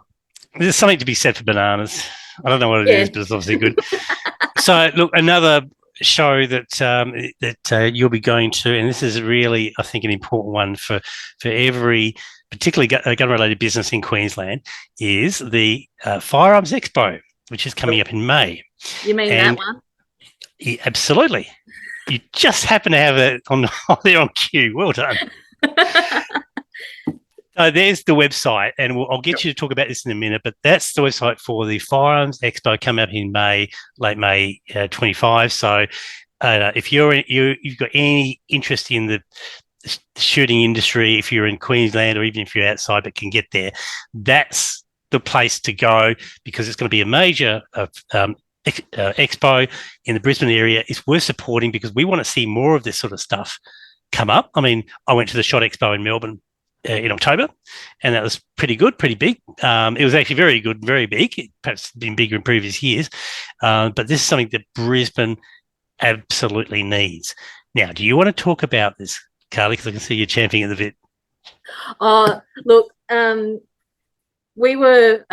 there's something to be said for bananas. I don't know what it is, but it's obviously good. So, look, another show that you'll be going to, and this is really, I think, an important one for every, particularly gun-related business in Queensland, is the Firearms Expo, which is coming up in May. You mean that one? Yeah, absolutely. You just happen to have it on there on cue. Well done. So there's the website, and I'll get you to talk about this in a minute, but that's the website for the Firearms Expo coming up in May, late May 25. So if you've got any interest in the shooting industry, if you're in Queensland or even if you're outside but can get there, that's the place to go, because it's going to be a major expo in the Brisbane area. It's worth supporting because we want to see more of this sort of stuff come up. I mean, I went to the SHOT Expo in Melbourne in October, and that was pretty good, pretty big. It was actually very good, very big. Perhaps been bigger in previous years, but this is something that Brisbane absolutely needs. Now, do you want to talk about this, Carly? Because I can see you champing at the bit. Oh, look, we were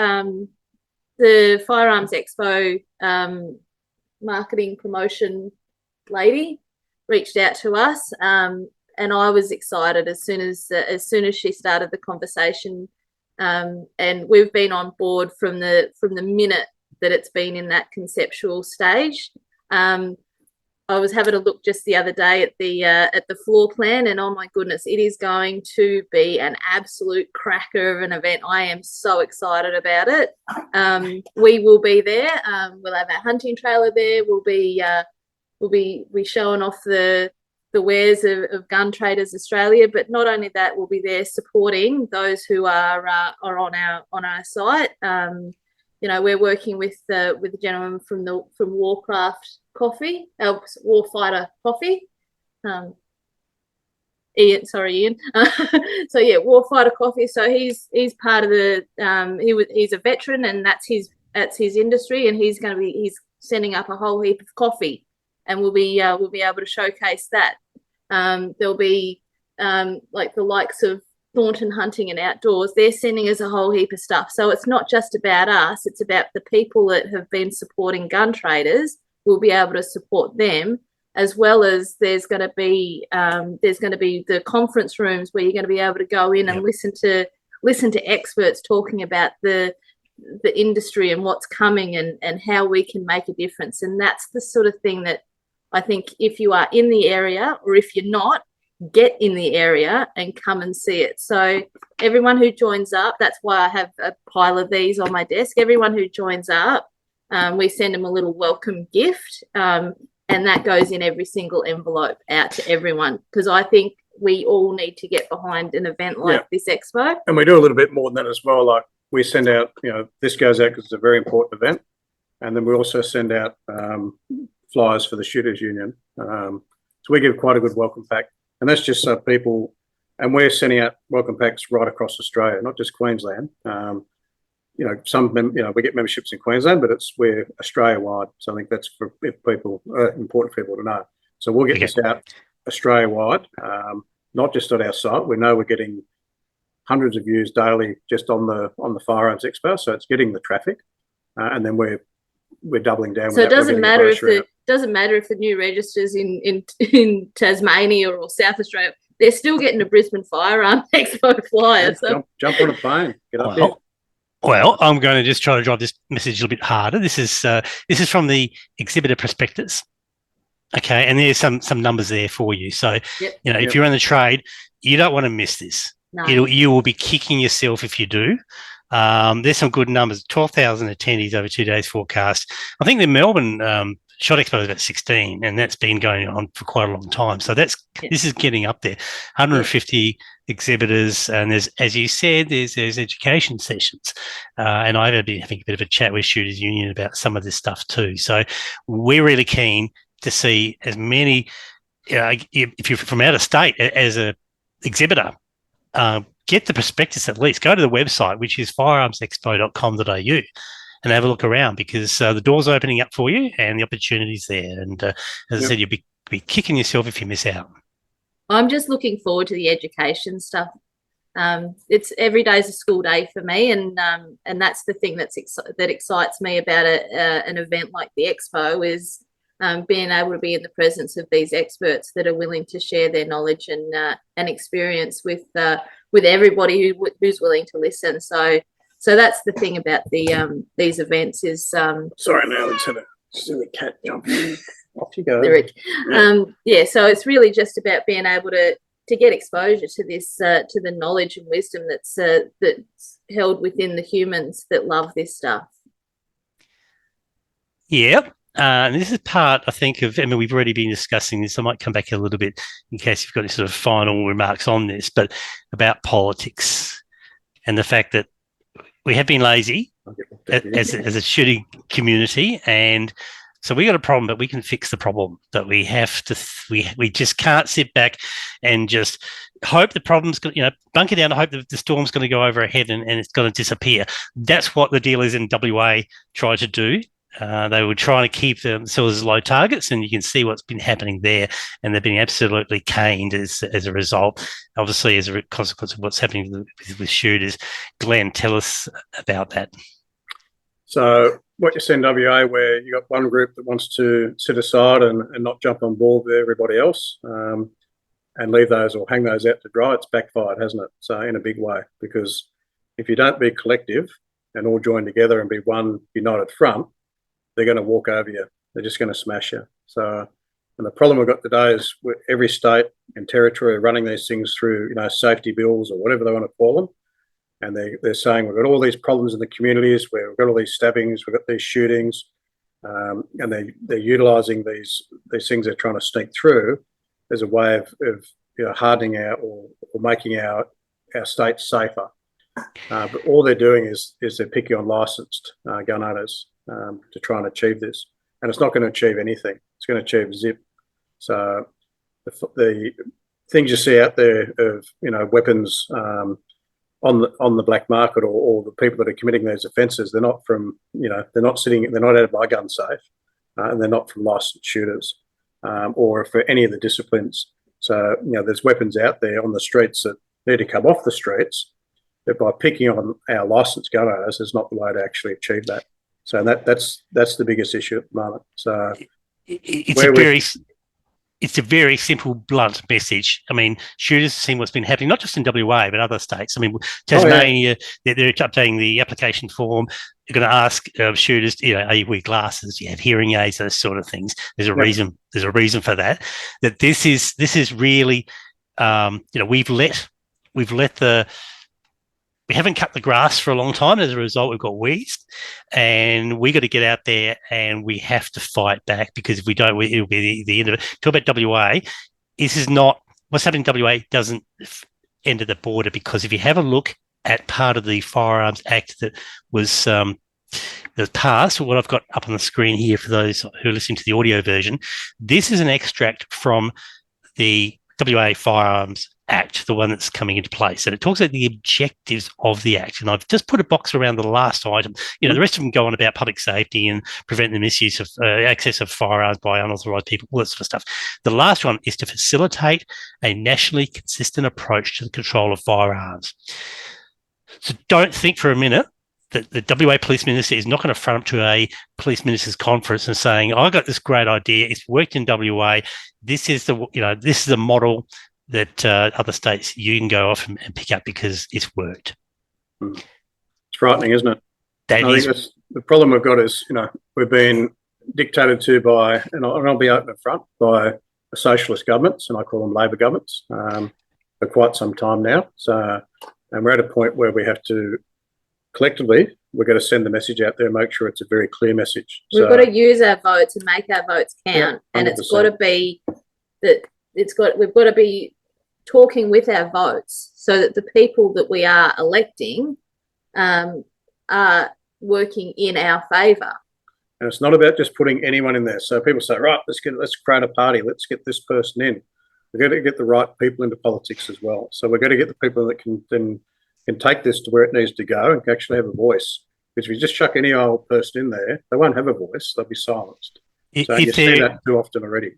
the Firearms Expo marketing promotion lady reached out to us, and I was excited as soon as she started the conversation, and we've been on board from the minute that it's been in that conceptual stage. I was having a look just the other day at the floor plan, and oh my goodness, it is going to be an absolute cracker of an event. I am so excited about it. We will be there. We'll have our hunting trailer there. We'll be showing off the wares of Gun Traders Australia, but not only that, we'll be there supporting those who are on our site. We're working with a gentleman from Warcraft Coffee, Warfighter Coffee. Ian. So yeah, Warfighter Coffee. So he's part of the. He's a veteran, and that's his industry, and he's sending up a whole heap of coffee, and we'll be able to showcase that. There'll be like the likes of Thornton Hunting and Outdoors. They're sending us a whole heap of stuff. So it's not just about us, it's about the people that have been supporting gun traders. We'll be able to support them, as well as there's going to be the conference rooms where you're going to be able to go in and listen to experts talking about the industry and what's coming and how we can make a difference. And that's the sort of thing that I think, if you are in the area, or if you're not, get in the area and come and see it. So everyone who joins up, that's why I have a pile of these on my desk. Everyone who joins up, we send them a little welcome gift, and that goes in every single envelope out to everyone, because I think we all need to get behind an event like this expo. And we do a little bit more than that as well. Like, we send out, this goes out because it's a very important event, and then we also send out flyers for the Shooters Union. So we give quite a good welcome pack, and that's just so people, and we're sending out welcome packs right across Australia, not just Queensland. We get memberships in Queensland, but we're Australia wide. So I think that's for people, important for people to know. So we'll get this out Australia wide, not just at our site. We know we're getting hundreds of views daily just on the Firearms Expo, so it's getting the traffic, and then we're doubling down. So it doesn't matter if the new registers in Tasmania or South Australia, they're still getting a Brisbane Firearms Expo flyer. So jump on a plane, get up there. Well, I'm going to just try to drive this message a little bit harder. This is from the exhibitor prospectus. Okay, and there's some numbers there for you. So, if you're in the trade, you don't want to miss this. No. You will be kicking yourself if you do. There's some good numbers. 12,000 attendees over 2 days forecast. I think the Melbourne SHOT Expo is about 16, and that's been going on for quite a long time. So this is getting up there. 150 exhibitors, and there's, as you said, there's education sessions. And I've been having a bit of a chat with Shooters Union about some of this stuff too. So we're really keen to see as many, if you're from out of state as a exhibitor, get the prospectus at least. Go to the website, which is firearmsexpo.com.au, and have a look around, because the door's opening up for you and the opportunity's there. And as I said, you'll be kicking yourself if you miss out. I'm just looking forward to the education stuff. It's every day's a school day for me, and that's the thing that excites me about an event like the Expo, is being able to be in the presence of these experts that are willing to share their knowledge and experience with everybody who's willing to listen. So that's the thing about these events is Sorry, now let's have a silly cat jumping. Off you go. So it's really just about being able to get exposure to this to the knowledge and wisdom that's held within the humans that love this stuff. Yeah. And this is part, I think, of, I mean, we've already been discussing this. I might come back a little bit in case you've got any sort of final remarks on this, but about politics and the fact that we have been lazy as a shooting community. And so we got a problem, but we can fix the problem. But we have to, we just can't sit back and just hope the problem's going to, bunker down and hope that the storm's going to go over our head and it's going to disappear. That's what the dealers in WA try to do. They were trying to keep themselves as low targets, and you can see what's been happening there. And they've been absolutely caned as a result, obviously, as a consequence of what's happening with shooters. Glenn, tell us about that. So what you see in WA, where you got one group that wants to sit aside and not jump on board with everybody else and leave those or hang those out to dry, it's backfired, hasn't it? So in a big way, because if you don't be collective and all join together and be one united front, they're going to walk over you. They're just going to smash you. So, and the problem we've got today is every state and territory are running these things through, safety bills or whatever they want to call them. And they're saying we've got all these problems in the communities where we've got all these stabbings, we've got these shootings, and they're utilising these things they're trying to sneak through as a way of hardening out or making our states safer. But all they're doing is they're picking on licensed gun owners to try and achieve this, and it's not going to achieve anything. It's going to achieve zip. So the things you see out there of weapons on the black market or the people that are committing those offences, they're not from they're not out of my gun safe, and they're not from licensed shooters or for any of the disciplines. So there's weapons out there on the streets that need to come off the streets. But by picking on our licensed gun owners is not the way to actually achieve that. So that's the biggest issue at the moment. So it's a very simple, blunt message. I mean, shooters have seen what's been happening, not just in WA, but other states. I mean, Tasmania, they're updating the application form. They're going to ask shooters, are you wear glasses? Do you have hearing aids? Those sort of things. There's a reason. There's a reason for that. That this is really, we haven't cut the grass for a long time. As a result, we've got weeds, and we got to get out there and we have to fight back, because if we don't, it'll be the end of it. Talk about WA. This is not what's happening in WA. Doesn't end at the border, because if you have a look at part of the Firearms Act that was passed, what I've got up on the screen here for those who are listening to the audio version, this is an extract from the WA Firearms Act, the one that's coming into place, and it talks about the objectives of the Act. And I've just put a box around the last item. The rest of them go on about public safety and prevent the misuse of access of firearms by unauthorised people, all that sort of stuff. The last one is to facilitate a nationally consistent approach to the control of firearms. So don't think for a minute that the WA Police Minister is not going to front up to a Police Ministers' conference and saying, "I got this great idea. It's worked in WA. This is the model that other states you can go off and pick up because it's worked." It's frightening, isn't it? I think that's the problem we've got is, we've been dictated to by, and I'll be open up front, by socialist governments, and I call them Labor governments, for quite some time now. So, and we're at a point where we have to, collectively, we've got to send the message out there and make sure it's a very clear message. We've got to use our votes and make our votes count, and it's got to be that we've got to be talking with our votes so that the people that we are electing are working in our favour. And it's not about just putting anyone in there. So people say, right, let's create a party. Let's get this person in. We've got to get the right people into politics as well. So we've got to get the people that can take this to where it needs to go and can actually have a voice. Because if you just chuck any old person in there, they won't have a voice. They'll be silenced. So you see that too often already.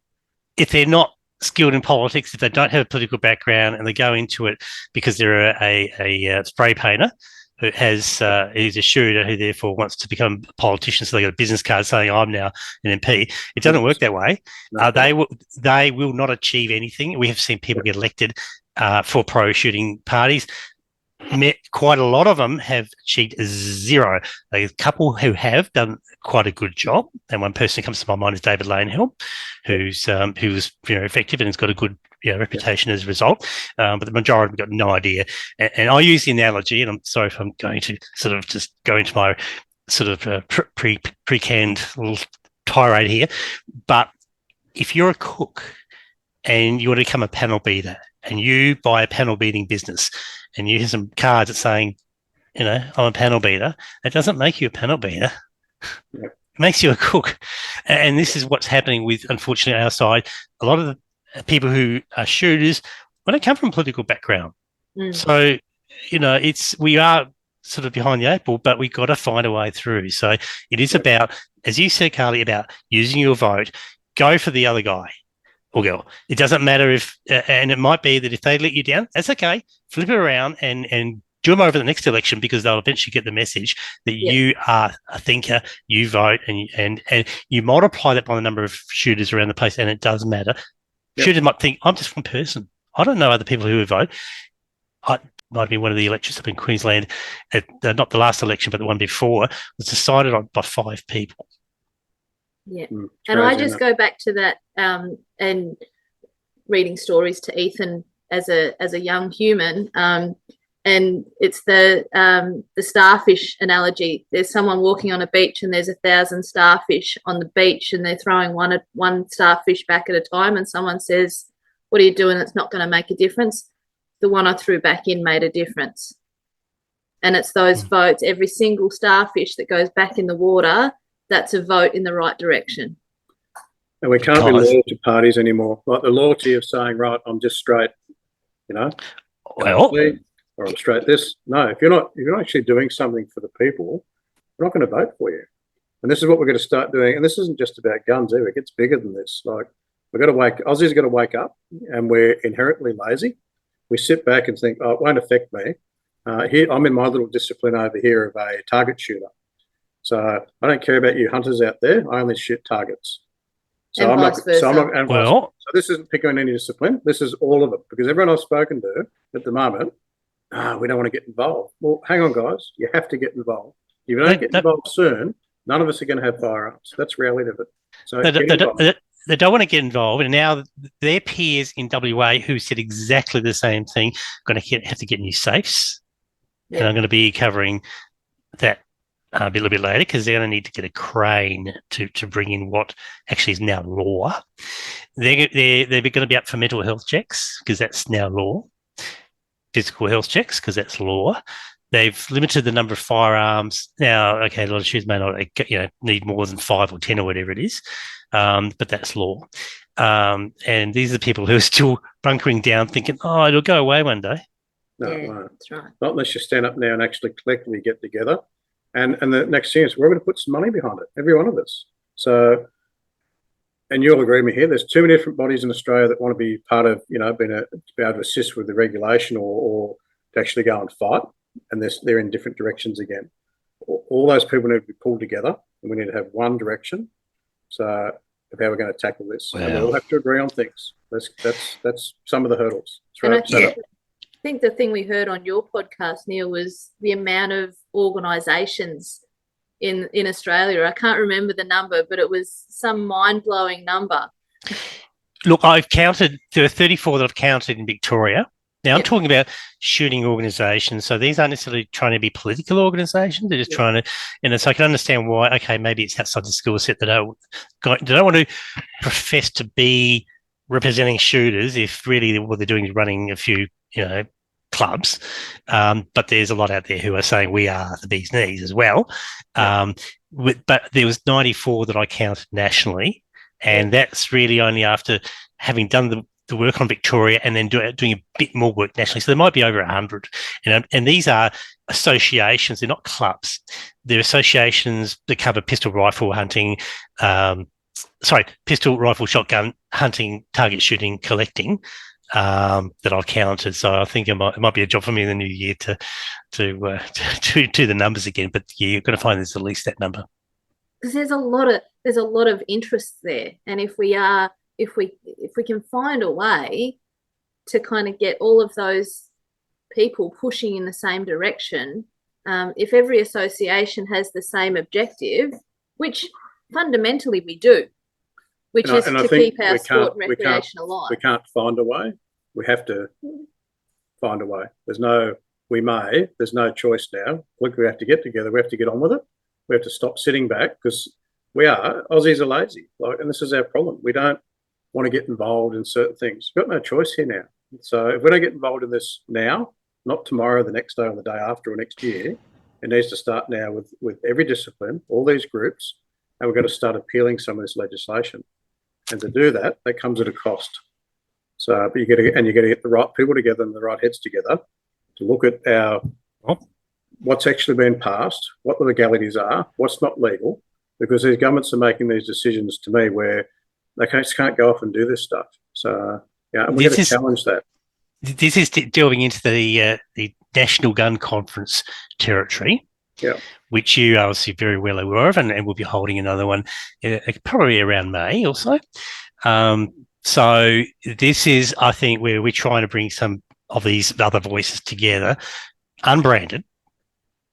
If they're not skilled in politics, if they don't have a political background and they go into it because they're a spray painter who is a shooter who therefore wants to become a politician, so they got a business card saying I'm now an MP. It doesn't work that way. No. They will not achieve anything. We have seen people get elected for pro-shooting parties. Quite a lot of them have achieved zero. A couple who have done quite a good job, and one person who comes to my mind is David Lanehill, who was effective and has got a good reputation as a result. But the majority have got no idea. And I use the analogy, and I'm sorry if I'm going to sort of just go into my sort of pre-canned little tirade here, but if you're a cook and you want to become a panel beater and you buy a panel beating business and you have some cards that saying, I'm a panel beater, that doesn't make you a panel beater. Yep. It makes you a cook. And this is what's happening with, unfortunately, our side. A lot of the people who are shooters, well, they come from a political background. So, we are sort of behind the eight ball, but we've got to find a way through. So it is about, as you said, Carly, about using your vote, go for the other guy or girl. It doesn't matter if, and it might be that if they let you down, that's okay. Flip it around and do them over the next election, because they'll eventually get the message that you are a thinker, you vote, and you multiply that by the number of shooters around the place, and it does matter. Yep. Shooters might think, I'm just one person. I don't know other people who would vote. Might be one of the elections up in Queensland, not the last election, but the one before, was decided on by 5 people. Yeah. And I just go back to that and reading stories to Ethan as a young human. And it's the starfish analogy. There's someone walking on a beach and there's 1,000 starfish on the beach, and they're throwing one starfish back at a time, and someone says, what are you doing? It's not going to make a difference. The one I threw back in made a difference. And it's those votes, every single starfish that goes back in the water, that's a vote in the right direction. And we can't be loyal to parties anymore. Like the loyalty of saying, right, I'm just straight, Well, or I'm straight this. No, if you're not actually doing something for the people, we're not going to vote for you. And this is what we're going to start doing. And this isn't just about guns either. It gets bigger than this. Like Aussies are going to wake up, and we're inherently lazy. We sit back and think, oh, it won't affect me. Here, I'm in my little discipline over here of a target shooter. So I don't care about you hunters out there. I only shoot targets. So So this isn't picking on any discipline. This is all of it, because everyone I've spoken to at the moment, we don't want to get involved. Well, hang on, guys. You have to get involved. If you don't get involved soon, none of us are going to have firearms. That's reality of it. So they don't want to get involved, and now their peers in WA who said exactly the same thing going to have to get new safes, and I'm going to be covering that a little bit later, because they're going to need to get a crane to bring in what actually is now law. They're going to be up for mental health checks, because that's now law. Physical health checks, because that's law. They've limited the number of firearms. Now, okay, a lot of shooters may not need more than 5 or 10 or whatever it is, but that's law. And these are the people who are still bunkering down, thinking, oh, it'll go away one day. No, that's right. Not unless you stand up now and actually collectively get together. And the next thing is, we're going to put some money behind it, every one of us. So, and you'll agree with me here, there's too many different bodies in Australia that want to be part of, to be able to assist with the regulation or to actually go and fight. And they're in different directions again. All those people need to be pulled together, and we need to have one direction. So, of how we're going to tackle this. Wow. And we all have to agree on things. That's some of the hurdles. I think the thing we heard on your podcast, Neil, was the amount of organisations in Australia. I can't remember the number, but it was some mind-blowing number. Look, I've counted, there are 34 that I've counted in Victoria. Now, I'm talking about shooting organisations. So these aren't necessarily trying to be political organisations. They're just trying to, so I can understand why, okay, maybe it's outside the skill set. They don't want to profess to be representing shooters if really what they're doing is running a few, clubs. But there's a lot out there who are saying we are the bee's knees as well. But there was 94 that I counted nationally. And that's really only after having done the work on Victoria and then doing a bit more work nationally. So there might be over 100. And these are associations. They're not clubs. They're associations that cover pistol rifle hunting, pistol rifle shotgun hunting, target shooting, collecting, that I've counted. So I think it might be a job for me in the new year to do the numbers again. But yeah, you're going to find there's at least that number. Because there's a lot of interest there, and if we can find a way to kind of get all of those people pushing in the same direction, if every association has the same objective, which fundamentally we do, which is to keep our sport and recreation alive. We can't find a way. We have to find a way. There's no choice now. Look, we have to get together. We have to get on with it. We have to stop sitting back, because Aussies are lazy. And this is our problem. We don't want to get involved in certain things. We've got no choice here now. So if we don't get involved in this now, not tomorrow, the next day, or the day after, or next year, it needs to start now with every discipline, all these groups, and we've got to start appealing some of this legislation. And to do that comes at a cost. So, but you got to get the right people together and the right heads together to look at what's actually been passed, what the legalities are, what's not legal, because these governments are making these decisions, to me, where they just can't go off and do this stuff. So, and we've got to challenge that. This is delving into the National Gun Conference territory, which you are obviously very well aware of, and we'll be holding another one probably around May or so. So this is, I think, where we're trying to bring some of these other voices together, unbranded,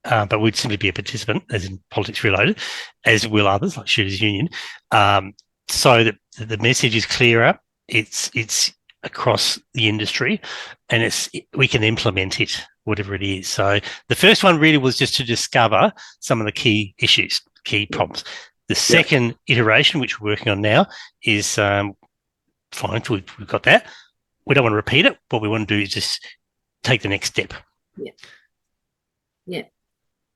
but we'd simply be a participant, as in politics related, as will others like Shooters Union, so that the message is clearer. It's across the industry, and we can implement it, whatever it is. So the first one really was just to discover some of the key issues, key problems. The second iteration, which we're working on now, is fine. We've got that. We don't want to repeat it. What we want to do is just take the next step. Yeah.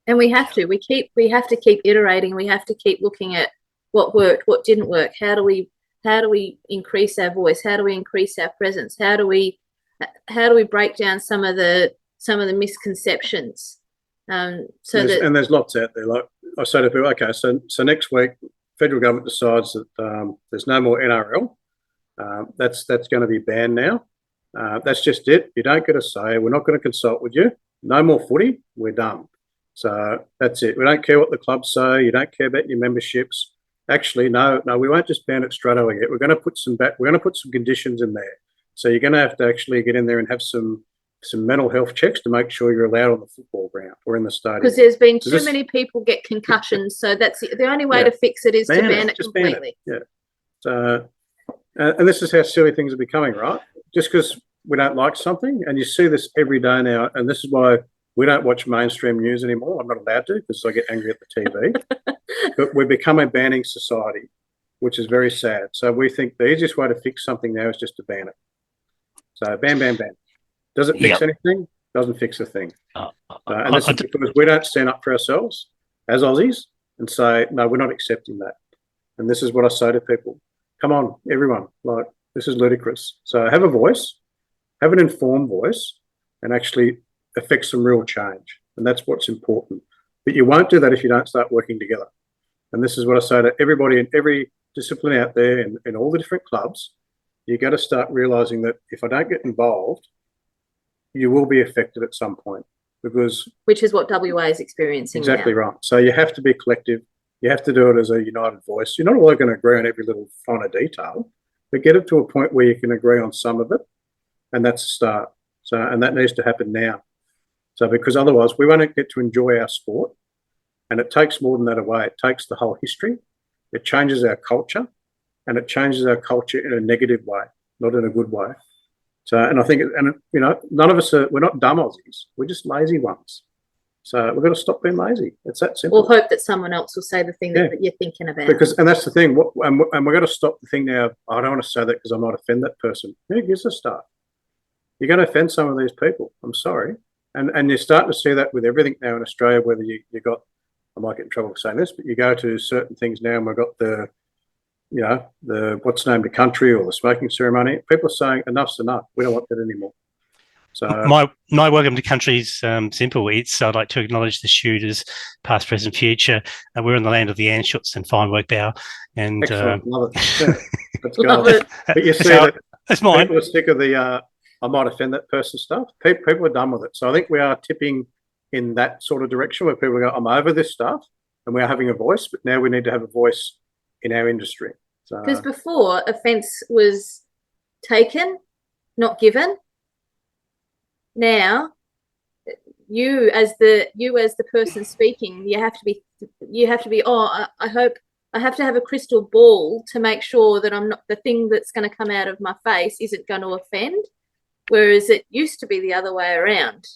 And we have to. We have to keep iterating. We have to keep looking at what worked, what didn't work. How do we increase our voice? How do we increase our presence? How do we break down some of the misconceptions? And there's lots out there. Like I say to people, okay, so next week, federal government decides that there's no more NRL. That's going to be banned now. That's just it. You don't get a say. We're not going to consult with you. No more footy. We're done. So that's it. We don't care what the clubs say. You don't care about your memberships. Actually, no, we won't just ban it straight away. We're going to put some conditions in there. So you're going to have to actually get in there and have some mental health checks to make sure you're allowed on the football ground or in the stadium. Because there's been too many people get concussions, so that's the only way to fix it is to ban it completely. Ban it. So, and this is how silly things are becoming, right? Just because we don't like something, and you see this every day now, and this is why we don't watch mainstream news anymore. I'm not allowed to because I get angry at the TV. But we're becoming a banning society, which is very sad. So we think the easiest way to fix something now is just to ban it. So ban. Does it fix anything? Doesn't fix a thing. And this is because we don't stand up for ourselves as Aussies and say, no, we're not accepting that. And this is what I say to people. Come on, everyone. Like, this is ludicrous. So have a voice, have an informed voice, and actually affect some real change. And that's what's important. But you won't do that if you don't start working together. And this is what I say to everybody in every discipline out there in all the different clubs. You got to start realising that if I don't get involved, you will be affected at some point, which is what WA is experiencing. Exactly now. Right. So you have to be collective. You have to do it as a united voice. You're not all going to agree on every little finer detail, but get it to a point where you can agree on some of it, and that's the start. So, and that needs to happen now. So, because otherwise we won't get to enjoy our sport, and it takes more than that away. It takes the whole history. It changes our culture, and it changes our culture in a negative way, not in a good way. So, and I think, none of us we're not dumb Aussies. We're just lazy ones. So we've got to stop being lazy. It's that simple. We'll hope that someone else will say the thing that you're thinking about. And that's the thing. And we've got to stop the thing now. I don't want to say that because I might offend that person. Who gives a stuff? You're going to offend some of these people. I'm sorry. And you're starting to see that with everything now in Australia, whether you got, I might get in trouble for saying this, but you go to certain things now and we've got the the what's named a country or the smoking ceremony. People are saying enough's enough. We don't want that anymore. So my welcome to country is simple. I'd like to acknowledge the shooters, past, present, future. We're in the land of the Anschuts and fine work bow. And excellent, love it. Yeah, let's go. Love it. But you see that that's mine. people are sick of the I might offend that person stuff. People are done with it. So I think we are tipping in that sort of direction where people go, I'm over this stuff, and we are having a voice, but now we need to have a voice in our industry. Because before, offence was taken, not given. Now, you as the person speaking, you have to be. Oh, I hope I have to have a crystal ball to make sure that I'm not, the thing that's going to come out of my face isn't going to offend. Whereas it used to be the other way around,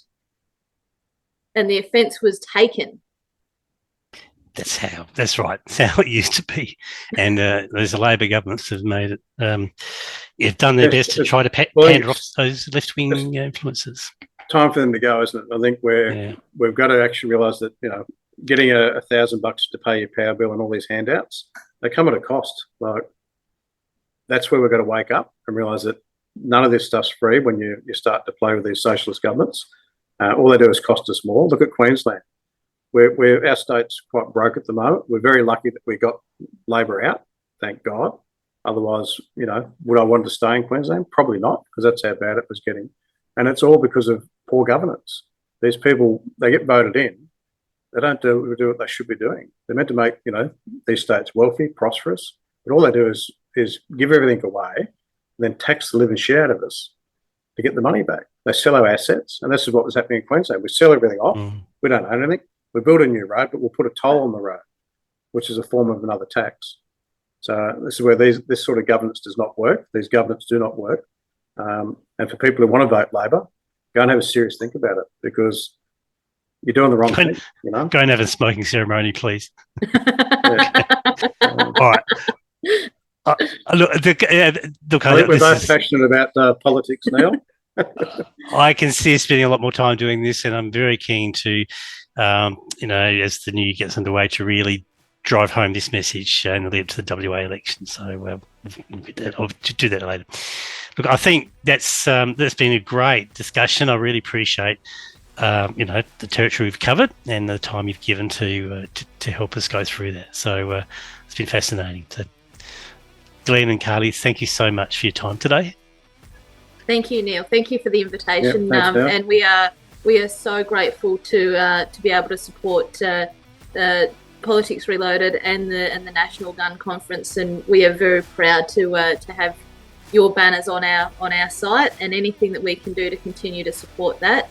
and the offence was taken. That's right. That's how it used to be. And there's a Labor governments that have made it. Have done their best to try to pander off those left-wing influences. Time for them to go, isn't it? I think we've got to actually realise that getting $1,000 to pay your power bill and all these handouts, they come at a cost. Like, that's where we've got to wake up and realise that none of this stuff's free when you start to play with these socialist governments. All they do is cost us more. Look at Queensland. Our state's quite broke at the moment. We're very lucky that we got Labor out, thank God. Otherwise, would I want to stay in Queensland? Probably not, because that's how bad it was getting. And it's all because of poor governance. These people, they get voted in. They don't do what they should be doing. They're meant to make, these states wealthy, prosperous. But all they do is give everything away and then tax the living shit out of us to get the money back. They sell our assets. And this is what was happening in Queensland. We sell everything off. We don't own anything. We build a new road, but we'll put a toll on the road, which is a form of another tax. So this is where this sort of governance does not work. These governments do not work. And for people who want to vote Labor, go and have a serious think about it, because you're doing the wrong thing. Go and have a smoking ceremony, please. All right. Look, I think we're both passionate about politics now. I can see us spending a lot more time doing this, and I'm very keen to, as the new year gets underway, to really drive home this message in the lead up to the WA election. So I'll do that later. Look, I think that's been a great discussion. I really appreciate the territory we've covered and the time you've given to help us go through that. So it's been fascinating. So, Glenn and Carly, thank you so much for your time today. Thank you, Neil. Thank you for the invitation. Yeah, thanks, and we are so grateful to be able to support Politics Reloaded and the National Gun Conference, and we are very proud to have your banners on our site, and anything that we can do to continue to support that.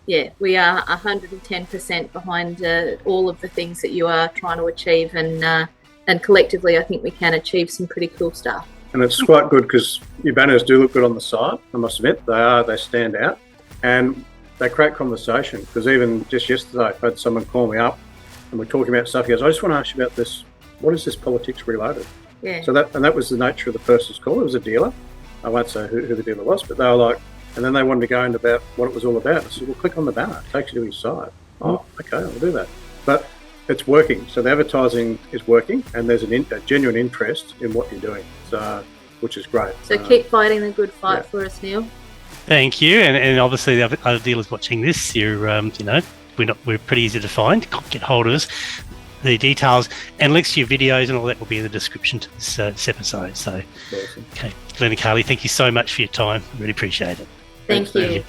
We are 110% behind all of the things that you are trying to achieve, and collectively, I think we can achieve some pretty cool stuff. And it's quite good because your banners do look good on the site. I must admit, they stand out, and they create conversation. Because even just yesterday, I had someone call me up, and we're talking about stuff. He goes, "I just want to ask you about this. What is this Politics Reloaded?" Yeah. So that was the nature of the person's call. It was a dealer. I won't say who the dealer was, but they were like, and then they wanted to go into about what it was all about. I said, "Well, click on the banner. It takes you to his site." Oh, okay, I'll do that. But it's working. So the advertising is working, and there's a genuine interest in what you're doing. So, which is great. So keep fighting the good fight for us, Neil. Thank you, and obviously the other dealers watching this, we're pretty easy to find. Get hold of us. The details and links to your videos and all that will be in the description to this episode. So, awesome. Okay, Glenn and Carly, thank you so much for your time. Really appreciate it. Thank you.